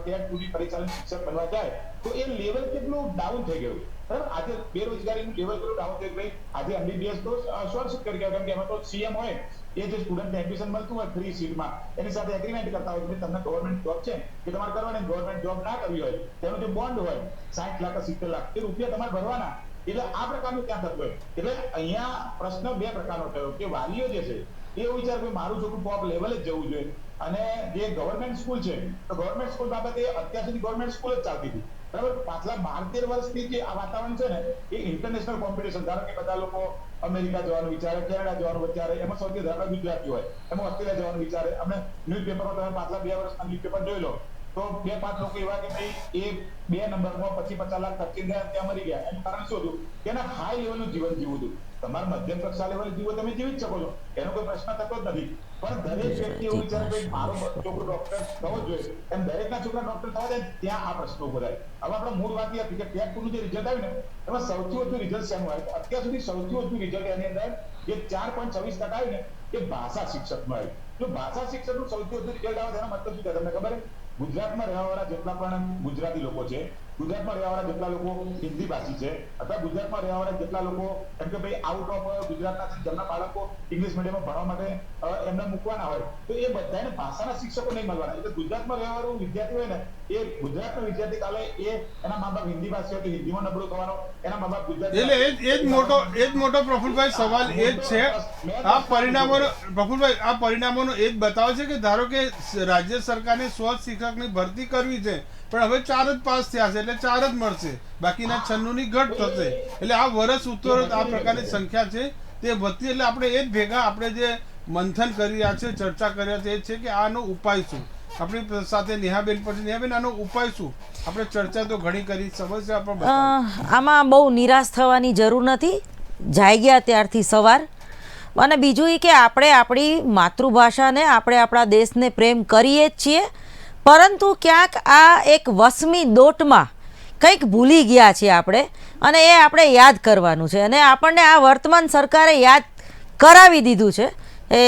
ટેટ 2 ની પરીક્ષાનું શિક્ષક બનવા જાય તો એ લેવલ કેટલું ડાઉન થઈ ગયું, બરાબર. આજે બેરોજગારીનું લેવલ કેટલું ડાઉન થઈ ગયું. આજે MBBS તો શોર્ટ સર્કિટ કહેવાય, કેમ કે એમાં તો CM હોય એ જે સ્ટુડન્ટને એડમિશન મળતું હોય ફ્રી સીટમાં એની સાથે એગ્રીમેન્ટ કરતા હોય કે તમને ગવર્મેન્ટ જોબ છે કે તમારે કરવાની, ગવર્મેન્ટ જોબ ના કરવી હોય તેનો જે બોન્ડ હોય 60 લાખ 70 લાખ એ રૂપિયા તમારે ભરવાના. એટલે આ પ્રકારનું ત્યાં થતું હોય. એટલે અહીંયા પ્રશ્ન 2 પ્રકારનો થયો કે વાલીઓ જે છે એ એવું વિચાર કે મારું છોકરું ટોપ લેવલે જ જવું જોઈએ, અને જે ગવર્મેન્ટ સ્કૂલ છે તો ગવર્મેન્ટ સ્કૂલ બાબતે અત્યાર સુધી ગવર્મેન્ટ સ્કૂલ જ ચાલતી હતી, બરાબર. પાછલા 12-13 વર્ષથી જે આ વાતાવરણ છે ને એ ઇન્ટરનેશનલ કોમ્પિટિશન. ધારો કે બધા લોકો અમેરિકા જવાનું વિચારે, કેનેડા જવાનું વિચારે, એમાં સૌથી વધારે ગુજરાતી હોય, એમાં ઓસ્ટ્રેલિયા જવાનું વિચારે. અમે ન્યૂઝપેપરમાં તમે પાછલા 2 વર્ષના ન્યૂઝપેપર જોઈ લો તો 2-5 લોકો એવા કે ભાઈ એ 2 નંબરમાં 25-50 લાખ ખર્ચીને ત્યાં મરી ગયા. એનું કારણ શું હતું કે એના હાઈ લેવલનું જીવન જીવવું હતું. તમારે મધ્યમ કક્ષા લેવલ જીવો તમે જીવી જ શકો છો, એનો કોઈ પ્રશ્ન થતો જ નથી. પણ દરેક વ્યક્તિ એવું વિચારે કે મારો છોકરો ડોક્ટર થવો જોઈએ, એમ દરેકના છોકરા ડોક્ટર થવા જાય ત્યાં આ પ્રશ્ન ઉભો થાય. હવે આપણે મૂળ વાત એ હતી કે ટેટ 2 નું જે રિઝલ્ટ આવ્યું ને એમાં સૌથી વધુ રિઝલ્ટ શેનું આવ્યું? અત્યાર સુધી સૌથી વધુ રિઝલ્ટ એની અંદર જે 4.26% આવ્યું ને એ ભાષા શિક્ષકમાં આવ્યું. જો ભાષા શિક્ષકનું સૌથી વધુ રિઝલ્ટ આવે તેનો મતલબ શું છે તમને ખબર? ગુજરાતમાં રહેવાવાળા જેટલા પણ ગુજરાતી લોકો છે, ગુજરાતમાં રહેવાવાળા જેટલા લોકો હિન્દી ભાષી છે, અથવા ગુજરાતમાં રહેવાવાળા જેટલા લોકો એમ કે ભાઈ આઉટ ઓફ ગુજરાતના છે જેમના બાળકો ઇંગ્લિશ મીડિયમમાં ભણવા માટે એમને મૂકવાના હોય તો એ બધાને ભાષાના શિક્ષકો નહીં મળવાના. એટલે ગુજરાતમાં રહેવાવાળું વિદ્યાર્થી હોય ને એ ગુજરાતનો વિદ્યાર્થી કાલે એ એના મા બાપ હિન્દી ભાષી હોય તો હિન્દીમાં નબળો થવાનો, એના મા બાપ ગુજરાતી. એટલે એ જ મોટો પ્રફુલભાઈ સવાલ એ જ છે. આ પરિણામોનો પ્રફુલભાઈ આ પરિણામોનો એ જ બતાવે છે કે ધારો કે રાજ્ય સરકારને 100 શિક્ષકની ભરતી કરવી છે પણ હવે 4 જ પાસ થયા છે એટલે 4 જ મળશે, બાકીના 96 ની ઘટ થશે. એટલે આ વર્ષ ઉત્તરોત્તર આ પ્રકારની સંખ્યા છે તે વધતી. એટલે આપણે એ જ ભેગા આપણે જે મંથન કરી રહ્યા છે, ચર્ચા કરી રહ્યા છે એ છે કે આનો ઉપાય શું. આપણી સાથે નેહાબેન પછી નેહાબેન આનો ઉપાય શું? આપણે ચર્ચા તો ઘણી કરી, સમસ્યા પણ આમાં બહુ નિરાશ થવાની જરૂર નથી. જાગ્યા ત્યારથી સવાર. અને બીજું એ કે આપણે આપણી માતૃભાષાને આપણે આપણા દેશને પ્રેમ કરીએ જ છીએ, પરંતુ ક્યાંક આ એક વસમી દોટમાં કંઈક ભૂલી ગયા છીએ આપણે, અને એ આપણે યાદ કરવાનું છે. અને આપણને આ વર્તમાન સરકારે યાદ કરાવી દીધું છે. એ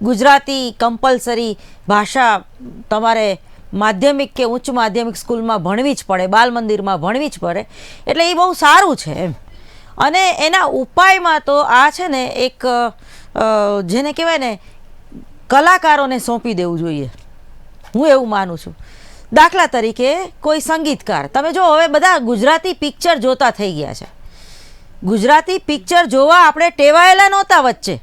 ગુજરાતી કમ્પલસરી ભાષા તમારે માધ્યમિક કે ઉચ્ચ માધ્યમિક સ્કૂલમાં ભણવી જ પડે, બાલ મંદિરમાં ભણવી જ પડે. એટલે એ બહુ સારું છે એમ. અને એના ઉપાયમાં તો આ છે ને એક જેને કહેવાય ને કલાકારોને સોંપી દેવું જોઈએ, હું એવું માનું છું. દાખલા તરીકે કોઈ સંગીતકાર, તમે જો હવે બધા ગુજરાતી પિક્ચર જોતા થઈ ગયા છે. ગુજરાતી પિક્ચર જોવા આપણે ટેવાયેલા નહોતા વચ્ચે,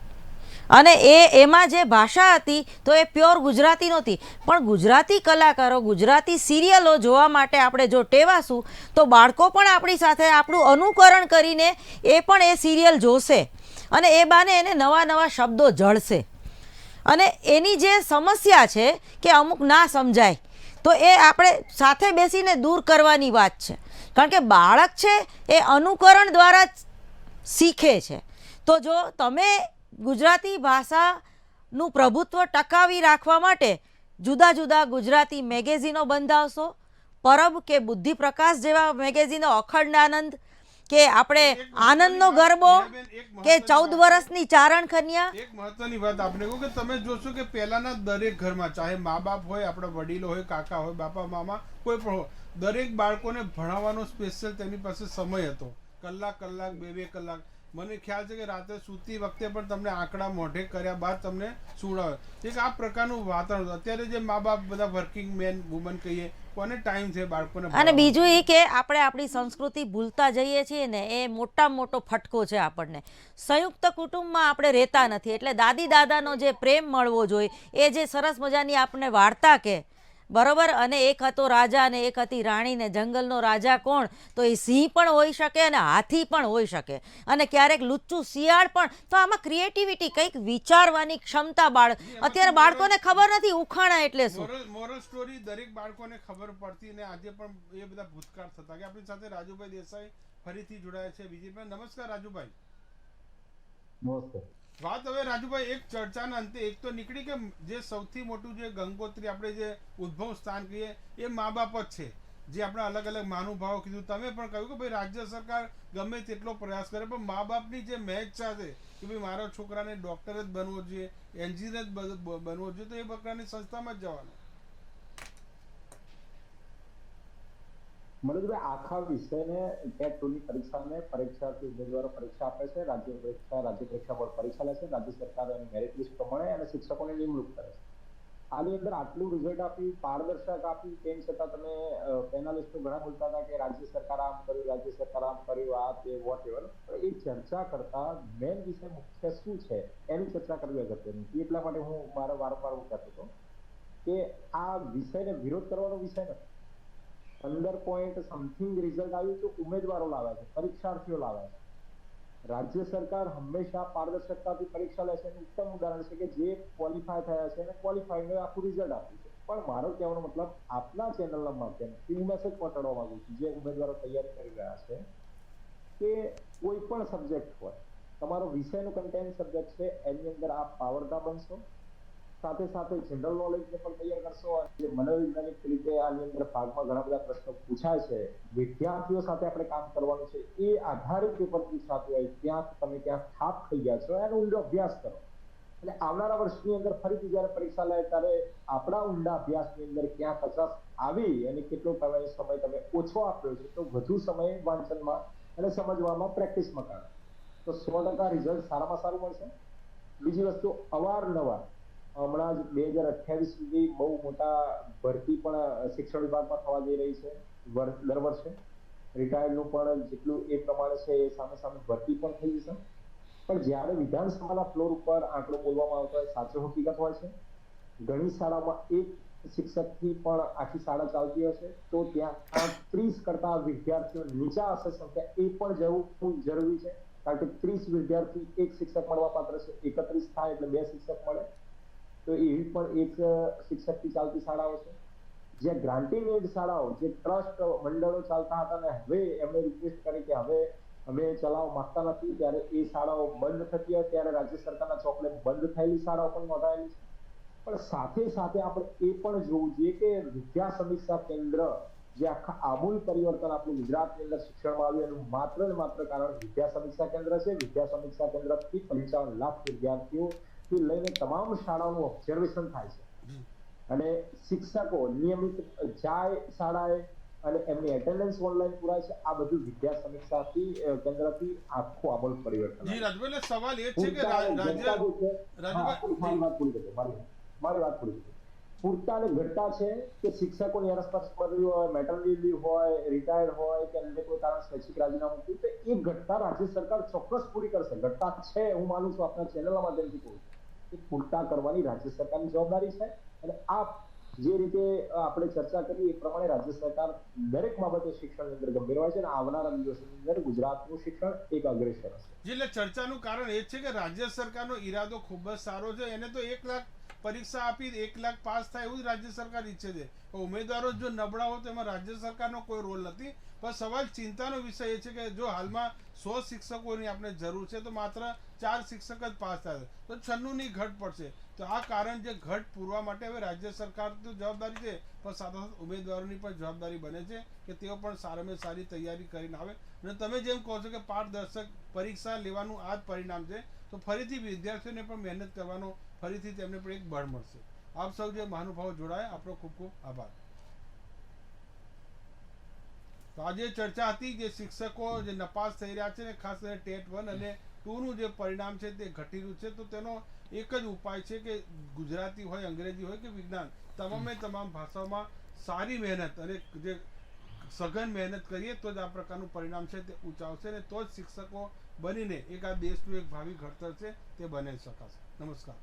અને એમાં જે ભાષા હતી તો એ પ્યોર ગુજરાતી નહોતી, પણ ગુજરાતી કલાકારો, ગુજરાતી સિરિયલો જોવા માટે આપણે જો ટેવાશું તો બાળકો પણ આપણી સાથે આપણું અનુકરણ કરીને એ પણ એ સિરિયલ જોશે અને એ બાને એને નવા નવા શબ્દો જળશે. અને એની જે સમસ્યા છે કે અમુક ના સમજાય તો એ આપણે સાથે બેસીને દૂર કરવાની વાત છે, કારણ કે બાળક છે એ અનુકરણ દ્વારા જ શીખે છે. તો જો તમે ગુજરાતી ભાષાનું પ્રભુત્વ ટકાવી રાખવા માટે જુદા જુદા ગુજરાતી મેગેઝિનો બંધાવશો, પરબ કે બુદ્ધિ પ્રકાશ જેવા મેગેઝિનો, અખંડાનંદ કે આપણે આનંદનો ગરબો કે 14 વર્ષની ચારણ કન્યા. એક મહત્વની વાત આપણે કહું કે તમે જોશો કે પહેલાના દરેક ઘરમાં, ચાહે મા બાપ હોય, આપણા વડીલો હોય, કાકા હોય, બાપા મામા, કોઈ પણ હોય, દરેક બાળકોને ભણાવવાનો સ્પેશિયલ તેની પાસે સમય હતો. કલાક 2 કલાક. મને ખ્યાલ છે કે રાતે સૂતી વખતે પણ તમને આંકડા મોઢે કર્યા બાદ તમને સુવડાવે. એક આ પ્રકારનું વાતાવરણ. અત્યારે જે મા બાપ બધા વર્કિંગ મેન વુમન કહીએ, કોને ટાઈમ છે બાળકોને? અને બીજું એ કે આપણે આપણી સંસ્કૃતિ ભૂલતા જઈએ છીએ ને, એ મોટામાં મોટો ફટકો છે આપણને. સંયુક્ત કુટુંબમાં આપણે રહેતા નથી, એટલે દાદી દાદાનો જે પ્રેમ મળવો જોઈએ, એ જે સરસ મજાની આપણને વાર્તા કે બરોબર. અને એક હતો રાજા અને એક હતી રાણી, ને જંગલનો રાજા કોણ? તો એ સિંહ પણ હોઈ શકે અને હાથી પણ હોઈ શકે, અને ક્યારેક લુચ્ચું શિયાળ પણ. તો આમાં ક્રિએટિવિટી, કંઈક વિચારવાની ક્ષમતા અત્યારે બાળકોને ખબર નથી ઉખાણા એટલે શું. મોરલ સ્ટોરી દરેક બાળકોને ખબર પડતી, ને આજે પણ એ બધા ભૂતકાળ થતા. કે આપણી સાથે રાજુભાઈ દેસાઈ ફરીથી જોડાયા છે. બીજી પણ નમસ્કાર રાજુભાઈ. નમસ્તે. વાત હવે રાજુભાઈ એક ચર્ચાના અંતે એક તો નીકળી કે જે સૌથી મોટું જે ગંગોત્રી આપણે જે ઉદ્ભવ સ્થાન કહીએ એ મા બાપ જ છે, જે આપણા અલગ અલગ મહાનુભાવો કીધું. તમે પણ કહ્યું કે ભાઈ રાજ્ય સરકાર ગમે તેટલો પ્રયાસ કરે, પણ મા બાપની જે મહેચ્છા છે કે ભાઈ મારા છોકરાને ડૉક્ટર જ બનવો જોઈએ, એન્જિનિયર જ બનવો જોઈએ, તો એ પ્રકારની સંસ્થામાં જ જવાનું. મનોજભાઈ, આખા વિષયને ટેટ 2 ની પરીક્ષાને પરીક્ષાર્થી ઉમેદવારો પરીક્ષા આપે છે, રાજ્ય પરીક્ષા બોર્ડ પરીક્ષા લે છે, રાજ્ય સરકાર એની મેરિટ લિસ્ટ પ્રમાણે અને શિક્ષકોની નિમણૂક કરે છે. આની અંદર આટલું રિઝલ્ટ આપી, પારદર્શક આપી, તેમ છતાં તમે પેનલિસ્ટો ઘણા બોલતા હતા કે રાજ્ય સરકાર આમ કર્યું, રાજ્ય સરકાર આમ કર્યું, આ તે વોટ એવર. એ ચર્ચા કરતા મેન વિષય મુખ્ય શું છે એની ચર્ચા કરવી અગત્યની. એટલા માટે હું વારંવાર હું કહેતો હતો કે આ વિષયને વિરોધ કરવાનો વિષય નથી. 15 પોઈન્ટ સમથિંગ રિઝલ્ટ આવ્યું તો ઉમેદવારો લાવ્યા છે, પરીક્ષાર્થીઓ લાવ્યા છે. રાજ્ય સરકાર હંમેશા પારદર્શકતાથી પરીક્ષા લે છે. એનું ઉત્તમ ઉદાહરણ છે કે જે ક્વોલિફાય થયા છે અને ક્વોલિફાઈનું આખું રિઝલ્ટ આપ્યું છે. પણ મારો કહેવાનો મતલબ આપના ચેનલના માધ્યમથી હું મેસેજ પહોંચાડવા માંગુ છું જે ઉમેદવારો તૈયારી કરી રહ્યા છે કે કોઈ પણ સબ્જેક્ટ હોય, તમારો વિષયનો કન્ટેન્ટ સબ્જેક્ટ છે, એની અંદર આપ પાવરદા બનશો, સાથે સાથે જનરલ નોલેજને પણ તૈયાર કરશો. અને મનોવૈજ્ઞાનિક રીતે આની અંદર ભાગમાં ઘણા બધા પ્રશ્નો પૂછાય છે, વિદ્યાર્થીઓ સાથે આપણે કામ કરવાનું છે, એ આધારિત પેપર પૂછાતું હોય ત્યાં તમે ત્યાં થાપ થઈ ગયા છો, એનો ઊંડો અભ્યાસ કરો. અને આવનારા વર્ષની અંદર ફરીથી જ્યારે પરીક્ષા લે ત્યારે આપણા ઊંડા અભ્યાસની અંદર ક્યાં કચાશ આવી અને કેટલો સમય તમે ઓછો આપ્યો છે, તો વધુ સમય વાંચનમાં અને સમજવામાં, પ્રેક્ટિસમાં કાઢો તો 100% રિઝલ્ટ સારામાં સારું મળશે. બીજી વસ્તુ, અવારનવાર હમણાં જ 2028 સુધી બહુ મોટા ભરતી પણ શિક્ષણ વિભાગમાં થવા જઈ રહી છે. દર વર્ષે રિટાયર્ડનું પણ જેટલું એ પ્રમાણે છે એ સામે ભરતી પણ થઈ જશે. પણ જ્યારે વિધાનસભાના ફ્લોર ઉપર આંકડો બોલવામાં આવતો હોય, સાચો હકીકત હોય છે. ઘણી શાળામાં એક શિક્ષકથી પણ આખી શાળા ચાલતી હશે તો ત્યાં 30 કરતા વિદ્યાર્થીઓ નીચા હશે સંખ્યા, એ પણ જવું જરૂરી છે. કારણ કે 30 વિદ્યાર્થી એક શિક્ષક મળવા પાત્ર છે, 31 થાય એટલે 2 શિક્ષક મળે. તો એવી પણ એક શિક્ષકથી ચાલતી શાળાઓ છે. જે ગ્રાન્ટિંગ એડ શાળાઓ, જે ટ્રસ્ટ મંડળો ચાલતા હતા ને હવે એમણે રિક્વેસ્ટ કરી કે હવે અમે ચલાવવા માંગતા નથી, ત્યારે એ શાળાઓ બંધ થતી હોય ત્યારે રાજ્ય સરકારના ચોપડે બંધ થયેલી શાળાઓ પણ નોંધાયેલી છે. પણ સાથે સાથે આપણે એ પણ જોવું જોઈએ કે વિદ્યા સમીક્ષા કેન્દ્ર જે આખા આમૂલ પરિવર્તન આપણું ગુજરાતની અંદર શિક્ષણમાં આવ્યું એનું માત્ર ને માત્ર કારણ વિદ્યા સમીક્ષા કેન્દ્ર છે. વિદ્યા સમીક્ષા કેન્દ્રથી 55 લાખ વિદ્યાર્થીઓ થી લઈને તમામ શાળાઓનું ઓબ્ઝર્વેશન થાય છે અને શિક્ષકો નિયમિત જાય શાળાએ અને એમની એટેન્ડન્સ ઓનલાઈન પુરાય છે. આ બધું વિદ્યા સમીક્ષાથી કેન્દ્રથી આખું આમૂલ પરિવર્તન. જી રાજભાઈ, સવાલ એ છે કે મારી વાત પૂરી થઈ. પૂરતા અને ઘટતા છે કે શિક્ષકોની અરસપરસ બદલી હોય, મેટર્નિટી લીવ હોય, રિટાયર્ડ હોય કે અન્ય કોઈ કારણ સ્વૈચ્છિક રાજીનામું થયું તો એ ઘટતા રાજ્ય સરકાર ચોક્કસ પૂરી કરશે. ઘટતા છે, હું માનું છું, આપણા ચેનલના માધ્યમથી કહું છું. એ પૂરતા કરવાની રાજ્ય સરકારની જવાબદારી છે. અને આ જે રીતે આપણે ચર્ચા કરી એ પ્રમાણે રાજ્ય સરકાર દરેક બાબતે શિક્ષણની અંદર ગંભીર હોય છે અને આવનારા દિવસોની અંદર ગુજરાતનું શિક્ષણ એક અગ્રેસર હશે. જી, એટલે ચર્ચાનું કારણ એ જ છે કે રાજ્ય સરકારનો ઈરાદો ખૂબ જ સારો છે. એને તો 1 લાખ પરીક્ષા આપી 1 લાખ પાસ થાય એવું જ રાજ્ય સરકાર ઈચ્છે છે. ઉમેદવારો જો નબળા હોય તો એમાં રાજ્ય સરકારનો કોઈ રોલ નથી. પણ સવાલ ચિંતાનો વિષય એ છે કે જો હાલમાં 100 શિક્ષકોની આપણે જરૂર છે તો માત્ર 4 શિક્ષક જ પાસ થાય તો 96ની ઘટ પડશે. તો આ કારણ જે ઘટ પૂરવા માટે હવે રાજ્ય સરકાર તો જવાબદારી છે, પણ સાથોસાથ ઉમેદવારોની પણ જવાબદારી બને છે કે તેઓ પણ સારામાં સારી તૈયારી કરીને આવે. અને તમે જેમ કહો છો કે પારદર્શક પરીક્ષા લેવાનું આ જ પરિણામ છે, તો ફરીથી વિદ્યાર્થીઓને પણ મહેનત કરવાનો ફરીથી તેમને પણ એક બળ મળશે. આપ સૌ જે મહાનુભાવો જોડાયા, આપણો ખૂબ ખૂબ આભાર. તો આજે ચર્ચા હતી જે શિક્ષકો જે નપાસ થઈ રહ્યા છે ને ખાસ કરીને ટેટ 1 અને 2નું જે પરિણામ છે તે ઘટી રહ્યું છે, તો તેનો એક જ ઉપાય છે કે ગુજરાતી હોય, અંગ્રેજી હોય કે વિજ્ઞાન, તમામ ભાષાઓમાં સારી મહેનત અને જે સઘન મહેનત કરીએ તો જ આ પ્રકારનું પરિણામ છે તે ઊંચા આવશે અને તો જ શિક્ષકો બનીને એક આ દેશનું એક ભાવિ ઘડતર છે તે બની શકાશે. નમસ્કાર.